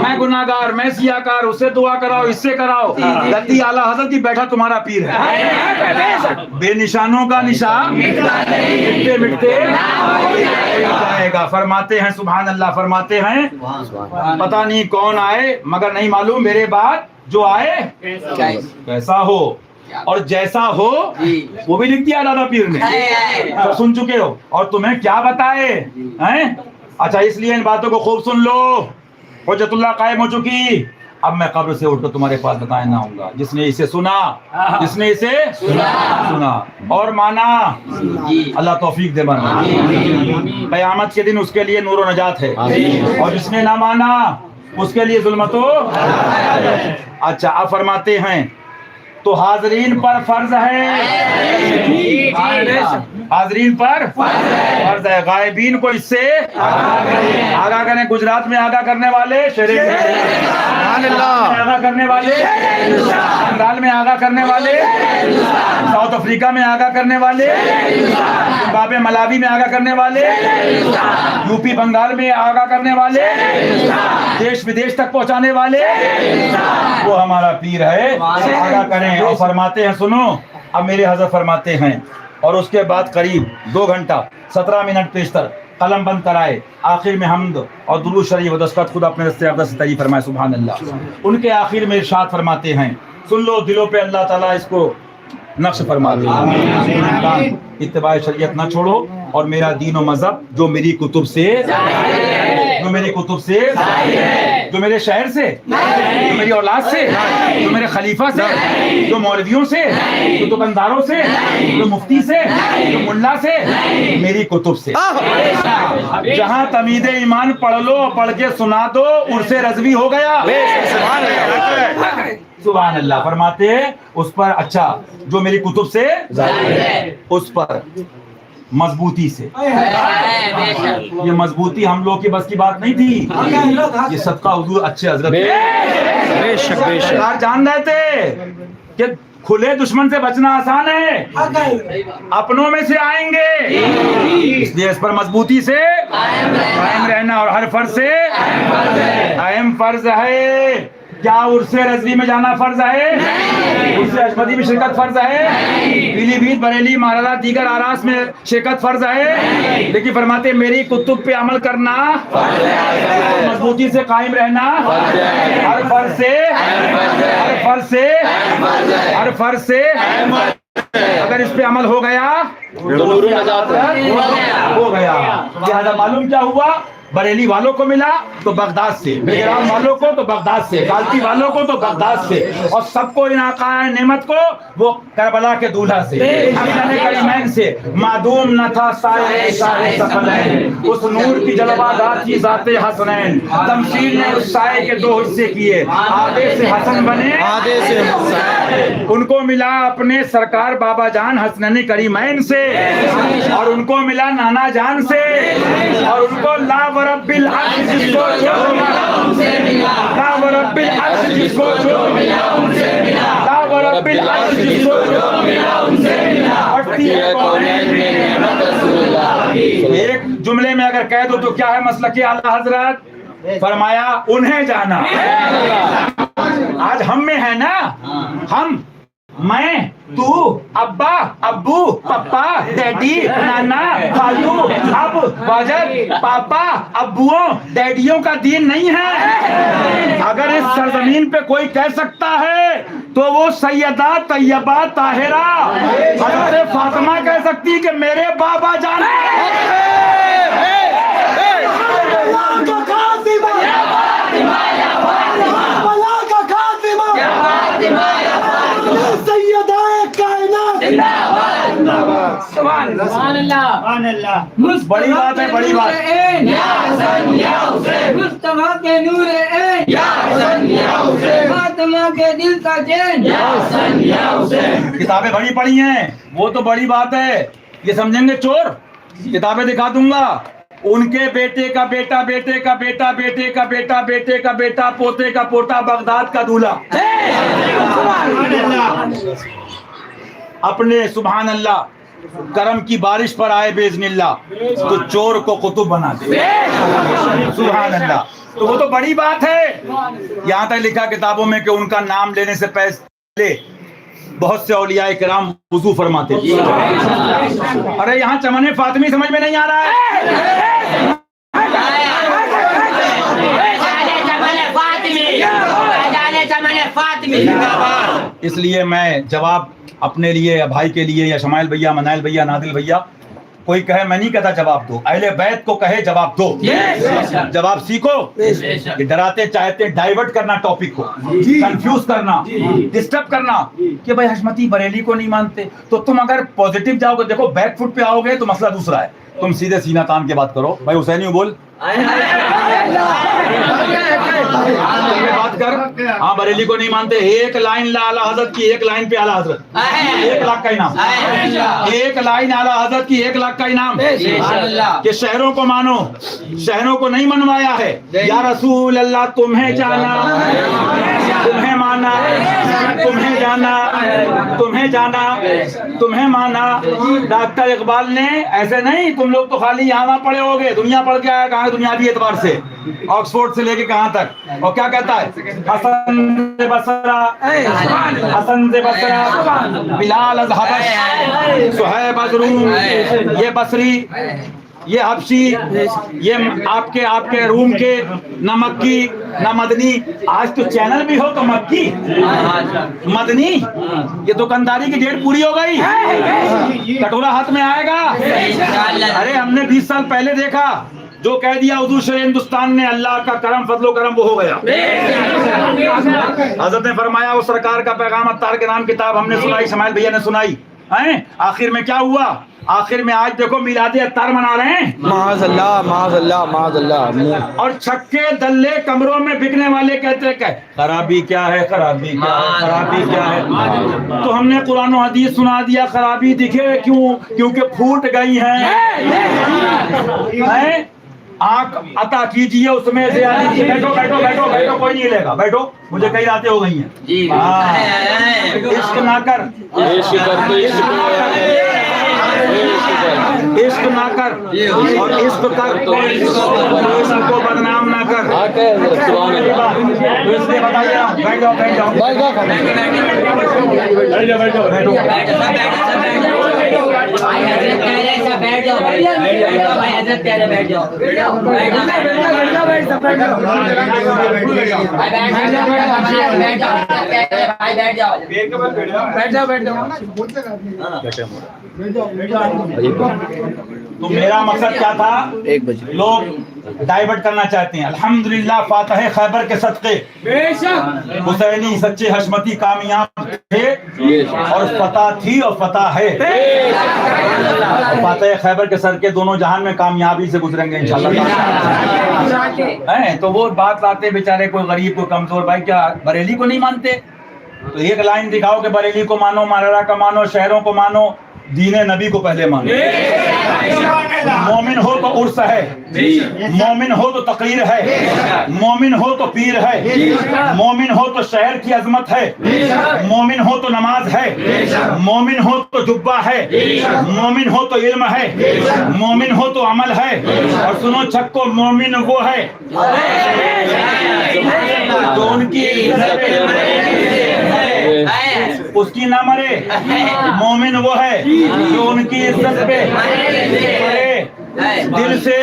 मैं गुनाहगार, मैं सियाकार, उससे दुआ कराओ, इससे कराओ। गद्दी आला हजरत की बैठा तुम्हारा पीर है। बेनिशानों का निशान मिटते मिटते जाएगा। फरमाते हैं, सुभान अल्लाह, फरमाते हैं, पता नहीं कौन आए, मगर नहीं मालूम मेरे बाद जो आए कैसा हो और जैसा हो, वो भी लिख दिया दादा पीर ने, तो सुन चुके हो। और तुम्हें क्या बताए हैं? अच्छा, इसलिए इन बातों को खूब सुन लो। हुज्जतुल्लाह कायम हो चुकी। अब मैं कब्र से उठकर तुम्हारे पास बताना आऊंगा। जिसने इसे सुना, जिसने इसे सुना और माना, अल्लाह तौफीक दे बना। क़यामत के दिन उसके लिए नूर व नजात है, और जिसने ना माना उसके लिए जुल्मतो। अच्छा, अब फरमाते हैं, तो हाजरीन पर फर्ज है, हाजरीन पर फर्ज है, गायबीन को इससे आगा करें। गुजरात में आगा करने वाले, आगा करने वाले, बंगाल में आगा करने वाले, साउथ अफ्रीका में आगा करने वाले, जिम्बाब्वे मलावी में आगा करने वाले, यूपी बंगाल में आगा करने वाले, देश विदेश तक पहुंचाने वाले, वो हमारा पीर है। आगा करें। और फरमाते हैं, सुनो, अब मेरे हज़रत फरमाते हैं, और उसके बाद करीब 2 घंटा 17 मिनट पेशतर कलम बंद कराए। आखिर में हमद और दुरूद शरीफ दस्तखत खुद अपने दस्ते अक़दस से तरी फरमाए, सुभान अल्लाह। उनके आखिर में इरशाद फरमाते हैं, सुन लो, दिलों पे अल्लाह ताला इसको नक्श फरमा दे। इत्तिबा शरीयत ना छोड़ो और मेरा दीन और मजहब जो मेरी कुतुब से जो मेरी कुतुब से, जो मेरे शहर से, जो मेरी औलाद से, जो मेरे खलीफा से, जो मौलवियों से, जो दुकानदारों से, जो मुफ्ती से, जो मुल्ला से, मेरी कुतुब से। जहाँ तमीद ईमान पढ़ लो, पढ़ के सुना दो, उर्से रज़वी हो गया। सुभान अल्लाह। फरमाते उस पर, अच्छा जो मेरी कुतुब से उस पर मजबूती से। ये मजबूती हम लोग की बस की बात नहीं थी, ये सबका हुजूर अच्छे हजरत बेशक बेशक सरकार जान रहे थे कि खुले दुश्मन से बचना आसान है, अपनों में से आएंगे, इसलिए इस पर मजबूती से कायम रहना। और हर फर्ज से अहम फर्ज है। क्या उर्से रज़वी में जाना फर्ज है? उर्से अशमदी में शिरकत फर्ज है? पीलीभीत, बरेली, महाराजा, दीगर आरास में शिरकत फर्ज है? लेकिन फरमाते मेरी कुतुब पे अमल करना, मजबूती से कायम रहना, हर फर्ज से, हर फर्ज से, हर फर्ज से अगर इस पे अमल हो गया तो हो गया। लिहाजा मालूम क्या हुआ? बरेली वालों को मिला तो बगदाद से, बेराम वालों को तो बगदाद से, कालती वालों को तो बगदाद से, और सबको इन आकाए नेमत को वो करबला के दूल्हा से, हसन करीमैन से। मादूम न था साए साए सफलैन, उस नूर की जलवादात की जाते हसनैन। तमसील ने उस साए के दो हिस्से किए, आधे से हसन बने, आधे से हुसैन। उनको मिला अपने सरकार बाबा जान हसनैन करीमैन से, और उनको मिला नाना जान से, और उनको ला रब्बिल अर्श जिसको जो मिला उनसे मिला, ला रब्बिल अर्श जिसको जो मिला उनसे मिला, ला रब्बिल अर्श जिसको जो मिला उनसे मिला। एक जुमले में अगर कह दो तो क्या है मसलक आला हजरत? फरमाया उन्हें जाना। आज हम में है ना, हम, मैं, तू, अब्बा, अब्बू, पप्पा, डैडी, नाना, खालू, अब, वजद, पापा, अब्बुओं, डैडियों का दीन नहीं है। अगर इस सरजमीन पे कोई कह सकता है तो वो सैयदा तैयबा ताहिरा हज़रत फातिमा कह सकती कि मेरे बाबा जान। बड़ी बात है, बड़ी बात। मुस्तफा के नूर फातिमा के दिल का चैन। किताबें बड़ी पढ़ी हैं, वो तो बड़ी बात है, ये समझेंगे चोर। किताबें दिखा दूंगा, उनके बेटे का बेटा, बेटे का बेटा, बेटे का बेटा, बेटे का बेटा, पोते का पोता, बगदाद का दूल्हा। अपने सुभान अल्लाह करम की बारिश पर आए बेइज़्निल्लाह तो चोर को कुतुब बना दे। सुभान अल्लाह। तो वो तो बड़ी बात है। यहाँ तक लिखा किताबों में कि उनका नाम लेने से पहले बहुत से औलिया किराम वुज़ू फरमाते। अरे यहाँ चमन फातिमी समझ में नहीं आ रहा है। इसलिए मैं जवाब अपने लिए, भाई के लिए, या शमाइल भैया, मनाइल भैया, नादिल भैया, कोई कहे मैं नहीं कहता जवाब दो, अहले बैत को कहे जवाब दो। जवाब सीखो। ये डराते चाहते डाइवर्ट करना टॉपिक को, कंफ्यूज करना, डिस्टर्ब करना कि भाई हशमती बरेली को नहीं मानते। तो तुम अगर पॉजिटिव जाओगे, देखो बैक फुट पे आओगे तो मसला दूसरा है। तुम सीधे सीना तान के बात करो। भाई हुसैनी बोल, बात कर। हाँ बरेली को नहीं मानते, एक लाइन ला आला हजरत की, एक लाइन पे आला हजरत 1 लाख का इनाम। एक लाइन आला हजरत की 1 लाख का इनाम। कि शहरों को मानो, शहरों को नहीं मनवाया है। या रसूल अल्लाह तुम्हें जाना, तुम्हें माना, तुम्हें जाना, तुम्हें जाना, तुम्हें माना। डॉक्टर इकबाल ने ऐसे नहीं, तुम लोग तो खाली यहाँ पढ़े होगे, दुनिया पढ़ के आया कहाँ, दुनियावी एतबार से, ऑक्सफोर्ड से लेके कहाँ तक। और क्या कहता है? हसन से बसरा, हसन से बसरा, बिलाल अज़ हबश, सुहैब अज़ रूम, ये बसरी, ये हबशी, ये आपके रूम के, न मक्की न मदनी। आज तो चैनल भी हो तो मक्की मदनी। ये दुकानदारी की डेट पूरी हो गई, कटोरा हाथ में आएगा। अरे हमने 20 साल पहले देखा जो कह दिया उर्दू शर हिंदुस्तान ने, अल्लाह का करम फजलो करम वो हो गया। हजरत ने फरमाया वो सरकार का पैगाम अत्तार के नाम किताब हमने सुनाई, इस्माइल भैया ने सुनाई हैं। आखिर में क्या हुआ? आखिर में आज देखो मिलादे अत्तार मना रहे हैं। माज़अल्लाह माज़अल्लाह माज़अल्लाह। और छक्के दल्ले कमरों में बिकने वाले कहते हैं खराबी क्या है, खराबी क्या है, खराबी क्या है। तो हमने कुरान और हदीस सुना दिया, खराबी दिखे क्यों? क्योंकि फूट गई हैं। आंख अता कीजिए उसमें से बैठो बैठो बैठो बैठो, कोई नहीं लेगा, बैठो, मुझे कई रातें हो गई हैं। इश्क ना कर, इश्क ना कर और इश्क कर, इश्क को बदनाम ना कर। तो इसलिए बताइए आप, बैठ जाओ बैठ जाओ बैठ जाओ बैठ जाओ बैठो। बैठ जाओ भाई, हजरत कह रहे बैठ जाओ, बैठ जाओ बैठ जाओ तो मेरा मकसद क्या था? 1 बजे लोग डाइवर्ट करना चाहते हैं। अल्हम्दुलिल्लाह फातह खैबर के सदक़े हुसैनी सच्चे हशमती कामयाब थे और फतह थी और फतह है। फातह खैबर के सदक़े दोनों जहान में कामयाबी से गुजरेंगे इंशाअल्लाह। हैं तो वो बात लाते बेचारे, कोई गरीब कोई कमजोर, भाई क्या बरेली को नहीं मानते? तो एक लाइन दिखाओ कि बरेली को मानो, मारारा को मानो, शहरों को मानो, दीने नबी को पहले मानो। मोमिन हो तो उर्स है, मोमिन हो तो तकरीर है, मोमिन हो तो पीर है, मोमिन हो तो शहर की अजमत है, मोमिन हो तो नमाज है, मोमिन हो तो जुब्बा है, मोमिन हो तो इल्म है, मोमिन हो तो अमल है। और सुनो छक्को, मोमिन वो है तो उनकी उसकी ना मरे, मोमिन वो है जो उनकी इज्जत पे दिल से।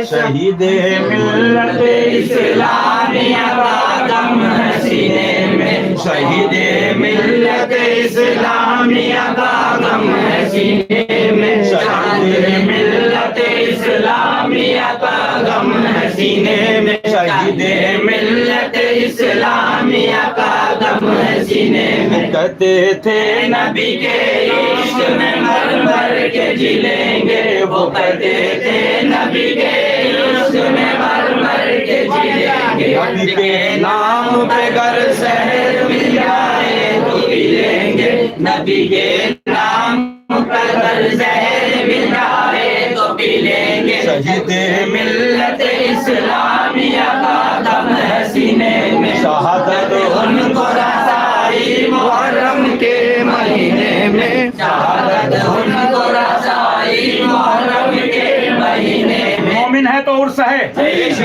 शहीद मिल्लत इस्लामिया का दम है सीने में, शहीद मिल्लत इस्लामिया का दम है सीने में, शहीद मिल्लत इस्लामिया का दम है सीने में, शहीद मिल्लत इस्लामिया का दम है सीने में। कहते थे नबी के इश्क में मर मर के जी लेंगे, वो कहते थे नबी के इश्क में मर मर के जी लेंगे। नबी के नाम पे घर शहर मिल जाए तो पी लेंगे, नबी के नाम पे घर शहर मिल जाए तो पी लेंगे। शहीद मिल्लत इस्लामिया का दम है सीने में, शहादत उनको रसाई मुहर्रम के महीने में, शहादत उनको रसाई मुहर्रम के महीने में। मोमिन है तो उर्स है,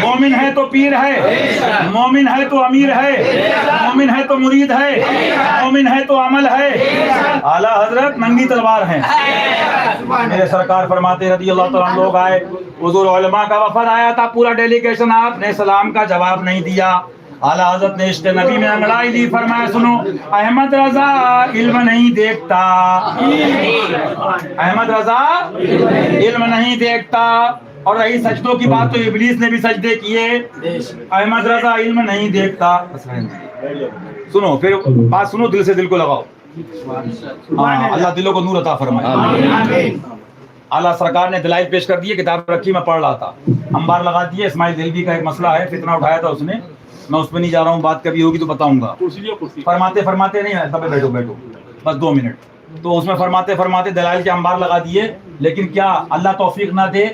मोमिन है तो पीर है, मोमिन है तो अमीर है, मोमिन है तो मुरीद है, मोमिन है तो अमल है। आला हजरत नंगी तलवार हैं। मेरे सरकार फरमाते रज़ी अल्लाह तआला अन्हु लोग आए, हुजूर उलमा का वफद आया था, पूरा डेलीगेशन, आपने सलाम का जवाब नहीं दिया। आला हज़रत ने इश्क़ नबी में अंगड़ाई दी, फरमाया सुनो, अहमद रजा इल्म नहीं देखता, अहमद रजा इल्म नहीं देखता। और रही सजदों की बात तो इब्लीस ने भी सजदे किए, अहमद रजा इल्म नहीं देखता। सुनो फिर बात सुनो, दिल से दिल को लगाओ। अल्लाह दिलों को नूर अता फरमाए। आला सरकार ने दलाइल पेश कर दिए, किताब रखी, मैं पढ़ रहा था, अंबार लगा दिए। इस्माइल दिलवी का एक मसला है, फितना उठाया था उसने, मैं उस पर नहीं जा रहा हूँ, बात कभी होगी तो बताऊंगा। फरमाते फरमाते नहीं है, तब बैठो बैठो बस 2 मिनट। तो उसमें फरमाते फरमाते दलाइल के अंबार लगा दिए, लेकिन क्या अल्लाह तौफीक ना दे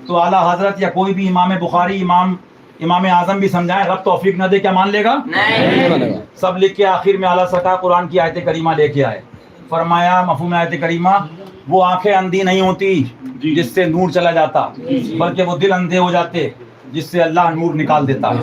तो आला हजरत या कोई भी इमाम बुखारी, इमाम आजम भी समझाए, रब तौफीक ना दे क्या मान लेगा? नहीं। सब लिख के आखिर में आला सरकार कुरान की आयत करीमा लेके आए। फरमाया मफहूम आयत करीमा, वो आंखें अंधी नहीं होती जिससे नूर चला जाता, बल्कि वो दिल अंधे हो जाते जिससे अल्लाह नूर निकाल देता है।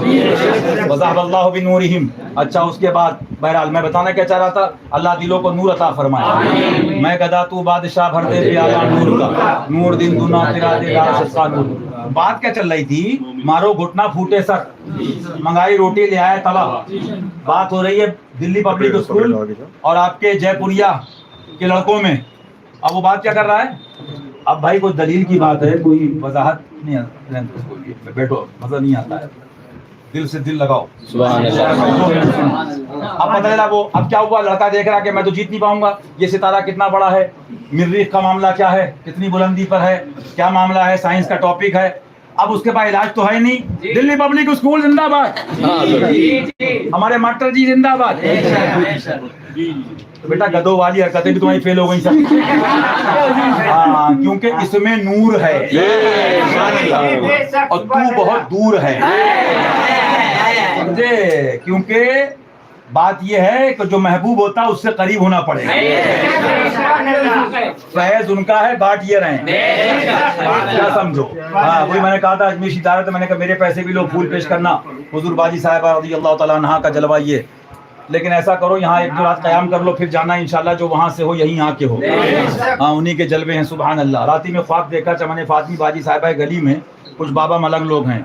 वज़ाहबल्लाहु बिनूरिहिम। अच्छा, उसके बाद बहरहाल मैं बताना क्या चाह रहा था, अल्लाह दिलों को नूर अता फरमाए। मैं गदा तू बादशाह भर दे प्याला नूर का, नूर दिन दुना तेरा दे का नूर। बात क्या चल रही थी, मारो घुटना फूटे सर, मंगाई रोटी ले आए तवा। बात हो रही है दिल्ली पब्लिक स्कूल और आपके जयपुरिया के लड़कों में। अब वो बात क्या कर रहा है, अब भाई कोई दलील की बात है, कोई वजाहत नहीं है, बैठो, मजा नहीं आता है, दिल से दिल लगाओ। अब पता चला वो, अब क्या हुआ, लड़का देख रहा कि मैं तो जीत नहीं पाऊंगा, ये सितारा कितना बड़ा है, मरीख का मामला क्या है, कितनी बुलंदी पर है, क्या मामला है, साइंस का टॉपिक है। अब उसके पास इलाज तो है नहीं। दिल्ली पब्लिक स्कूल जिंदाबाद, हमारे मास्टर जी जिंदाबाद। तो बेटा गधों वाली हरकतें भी तुम्हारी फेल हो गई सब। हाँ, क्योंकि इसमें नूर है और तू बहुत दूर है, समझे? क्योंकि बात यह है कि जो महबूब होता है उससे करीब होना पड़ेगा। फैज उनका है, बाट ये रहे, क्या समझो? हाँ, वही मैंने कहा था अजमेर इदारत, मैंने कहा मेरे पैसे भी लो, फूल पेश करना, हुजूर बाजी साहिबा रज़ी अल्लाह तआला अन्हा का जलवा ये। लेकिन ऐसा करो, यहाँ एक दो रात क़याम कर लो, फिर जाना इंशाल्लाह, जो वहाँ से हो यहीं यहाँ के हो। हाँ, उन्हीं के जलवे हैं, सुभान अल्लाह। राती में ख्वाब देखा चमन फातिमी बाजी साहिबा गली में कुछ बाबा मलंग लोग हैं,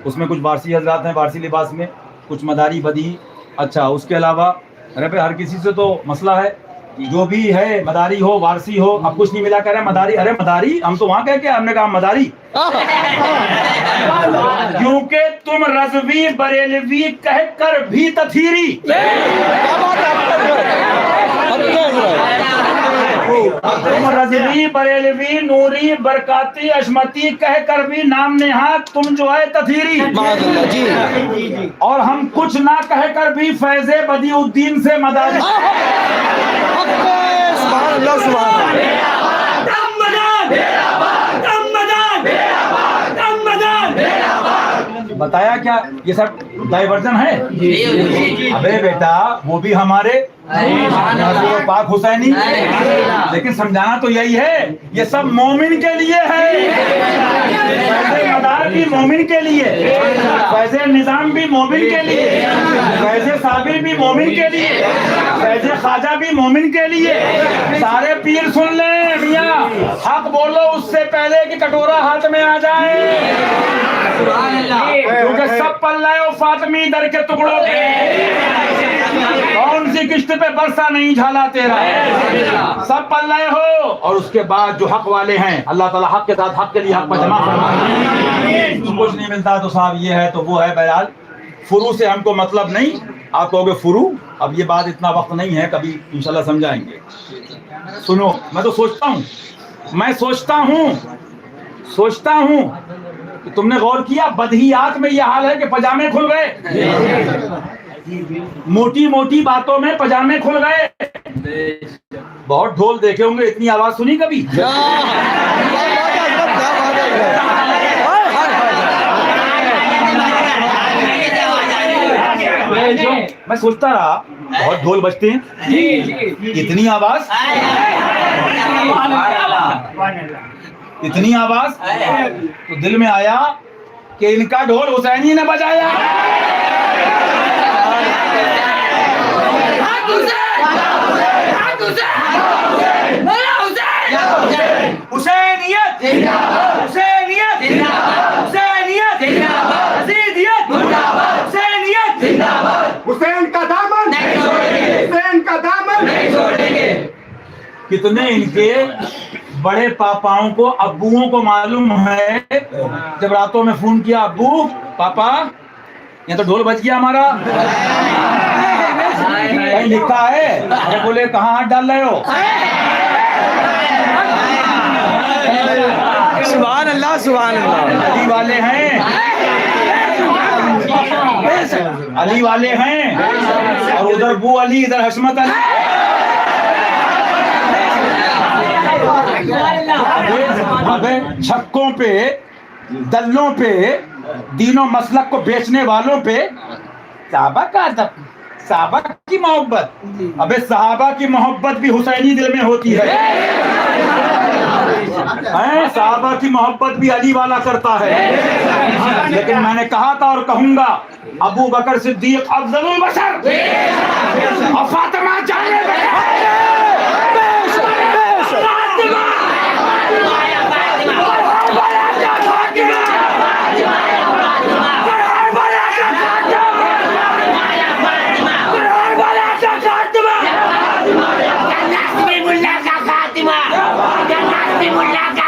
उसमें कुछ वारसी हजरात हैं वारसी लिबास में, कुछ मदारी बदी। अच्छा, उसके अलावा अरे भाई हर किसी से तो मसला है, जो भी है मदारी हो वारसी हो, अब कुछ नहीं मिला कर रहे मदारी। अरे मदारी हम तो वहाँ कह के हमने कहा मदारी, क्योंकि तुम रज़वी बरेलवी कह कर भी तथीरी। तुम रज़वी बरेलवी नूरी बरकाती अशमती कह कर भी नाम नेहात तुम जो है तथीरी। और हम कुछ ना कह कर भी फैज़े बदिउद्दीन से मदारी। बताया क्या ये सब डाइवर्जन है? अबे बेटा वो भी हमारे पाक हुसैनी, लेकिन समझाना तो यही है, ये सब मोमिन के लिए है। फैज़े मदार भी मोमिन के लिए, फैज़े निजाम भी मोमिन के लिए, फैज़े साबिर भी मोमिन के लिए, फैज़े ख्वाजा भी मोमिन के लिए। सारे पीर सुन ले मियाँ, हक बोलो उससे पहले कि कटोरा हाथ में आ जाए, क्योंकि सब पल्ले और फातिमी दर के टुकड़ों के, कौन सी किश्त पे बरसा नहीं झाला तेरा, सब पल्ले हो। और उसके बाद जो हक वाले हैं, अल्लाह ताला हक के साथ हक के लिए हक पर जमा फरमाए। कुछ नहीं मिलता तो साहब ये है तो वो है। बहरहाल फुरू से हमको मतलब नहीं, आप कहोगे फुरू, अब ये बात इतना वक्त नहीं है, कभी इंशाल्लाह समझाएंगे। सुनो, मैं तो सोचता हूँ कि तुमने गौर किया बदहियात में यह हाल है कि पजामे खुल गए, मोटी मोटी बातों में पजामे खुल गए। बहुत ढोल देखे होंगे, इतनी आवाज सुनी कभी? मैं सोचता रहा बहुत ढोल बजते हैं, इतनी आवाज, इतनी आवाज, तो दिल में आया कि इनका ढोल हुसैनी ने बजाया। हुसैनियत, हुसैनियत, हुसैनियत, अज़ीज़ियत, हुसैनियत, हुसैन का दामन नहीं छोड़ेंगे, हुसैन का दामन नहीं छोड़ेंगे। कितने इनके बड़े पापाओं को, अब्बुओं को मालूम है, जब रातों में फोन किया, अब्बू पापा ये तो ढोल बज गया हमारा, कहीं लिखा है? अरे बोले कहाँ हाथ डाल रहे हो? सुभान अल्लाह, सुभान अल्लाह। अली वाले हैं, अली वाले हैं, और उधर बू अली, इधर हशमत अली। अबे छक्कों पे, दल्लों पे, दीनों मसलक को बेचने वालों पे साहबा का अदब, साहबा की मोहब्बत। अबे सहाबा की मोहब्बत भी हुसैनी दिल में होती है, सहाबा की मोहब्बत भी अली वाला करता है। लेकिन मैंने कहा था और कहूंगा, अबू बकर सिद्दीक अफजलुल बशर और फातिमा जाने मुल्ला का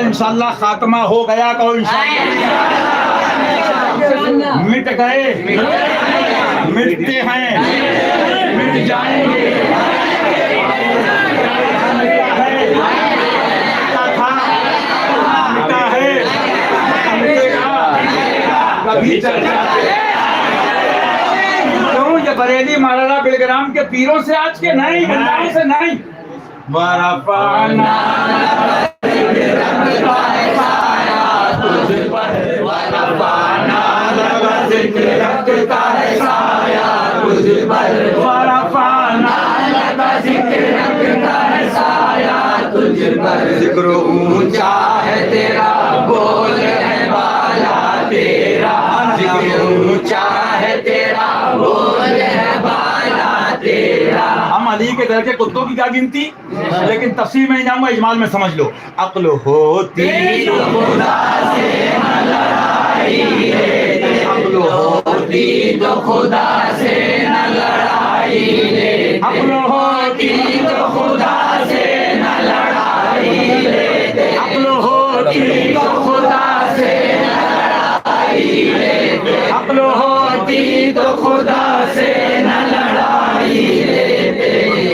इंशाल्लाह खात्मा हो गया, कहो इंशाल्लाह। मिट गए, मिटते हैं, मिट जाएंगे। मिटा है, मिटेगा, कभी चल जाते। क्यों? ये बरेली मौलाना बिलग्राम के पीरों से आज के नहीं, बंदारों से नहीं। बरपाना जिक्र ऊंचा है तेरा, बोल है वाला तेरा। जिक्र ऊंचा है तेरा, बोल है वाला तेरा। हम अली के दर के कुत्तों की क्या गिनती, लेकिन तफसीर में नहीं जाऊंगा, इजमाल में समझ लो। अक्ल होती तो खुदा से न लड़ाई है, अक्ल होती तो खुदा से न लड़ाई है, अक्ल होती तो खुदा से न लड़ाई है, अक्ल होती तो खुदा से न लड़ाई है, अक्ल होती तो खुदा से न लड़ाई है,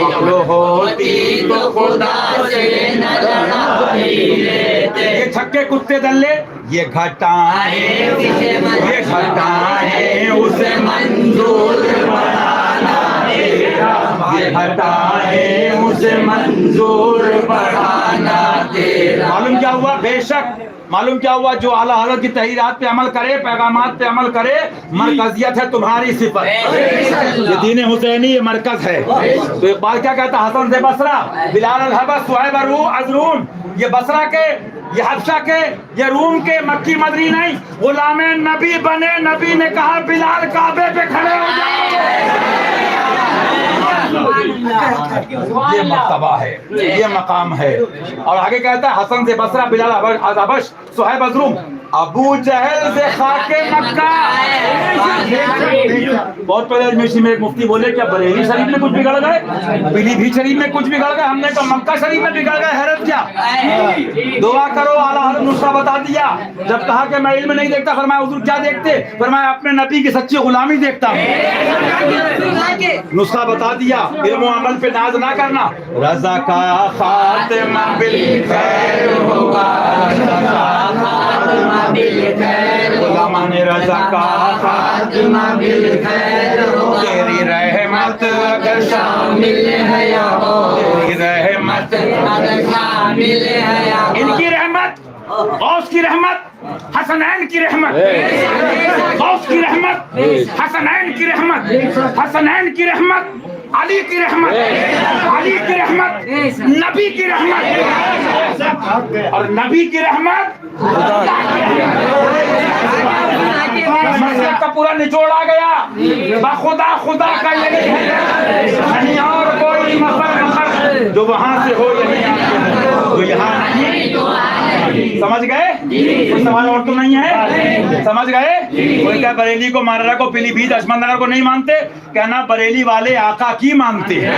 अक्ल होती तो खुदा से न लड़ाई है। ये छक्के कुत्ते दल्ले, ये घटाएं उसे मंजूर बढ़ाना तेरा, ये घटाएं उसे मंजूर बढ़ाना तेरा। मालूम क्या हुआ? बेशक मालूम क्या हुआ? जो आला हज़रत की तहरीरात पे अमल करे, पैगामात पे अमल करे, मरकजियत है तुम्हारी सिफत। ये दीन हुसैनी ये मरकज है। तो इकबाल क्या कहता? हसन से बसरा, बिलाल अल-हबश, सुहैब अज़रून, ये बसरा के, ये हबशा के, ये रूम के, मक्की मदनी नहीं, गुलामे नबी बने। नबी ने कहा बिलाल काबे पे खड़े हो जाओ। ये मर्तबा है, ये मकाम है। और आगे कहता है हसन से बसरा, बिलाल हबश, सुहैब अज़रून, अबू जहल से खाके मक्का। बहुत पहले अजमेर में एक मुफ्ती बोले क्या बरेली शरीफ में कुछ बिगड़ गए, पीलीभीत शरीफ में कुछ बिगड़ गए? हमने कहा मक्का शरीफ में बिगड़ गए, हैरत क्या। दुआ करो, आला हज़रत नुस्खा बता दिया। जब कहा कि मैं इल्म नहीं देखता, फरमाया हुजूर क्या देखते? फरमाया अपने नबी की सच्ची गुलामी देखता हूँ। नुस्खा बता दिया, इल्म व अमल पे नाज ना करना। रज़ा का खातिमा बिल खैर होगा, गुलामा ने रज़ा का खातिमा बिल खैर होगा। तेरी रहमत अगर शामिल है या हो, तेरी रहमत अगर शामिल है या हो। इनकी रहमत, गौस की रहमत, हसनैन की रहमत, गौस की रहमत, हसनैन की रहमत, हसनैन की रहमत, अली की रहमत, अली की रहमत, नबी की रहमत, और नबी की रहमत का पूरा निचोड़ आ गया। खुदा खुदा का यही है, नहीं और कोई मफर जो वहां से हो यही जो यहाँ नहीं। समझ गए? कोई सवाल और तो नहीं है? समझ गए? कोई क्या बरेली को, माररा को, पीलीभीत, अहमदनगर को नहीं मानते? कहना बरेली वाले आका की मानते हैं,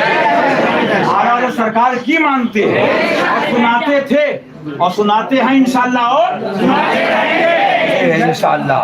आला सरकार की मानते हैं, और सुनाते थे और सुनाते हैं इंशाल्लाह, और सुनाते रहेंगे इंशाल्लाह।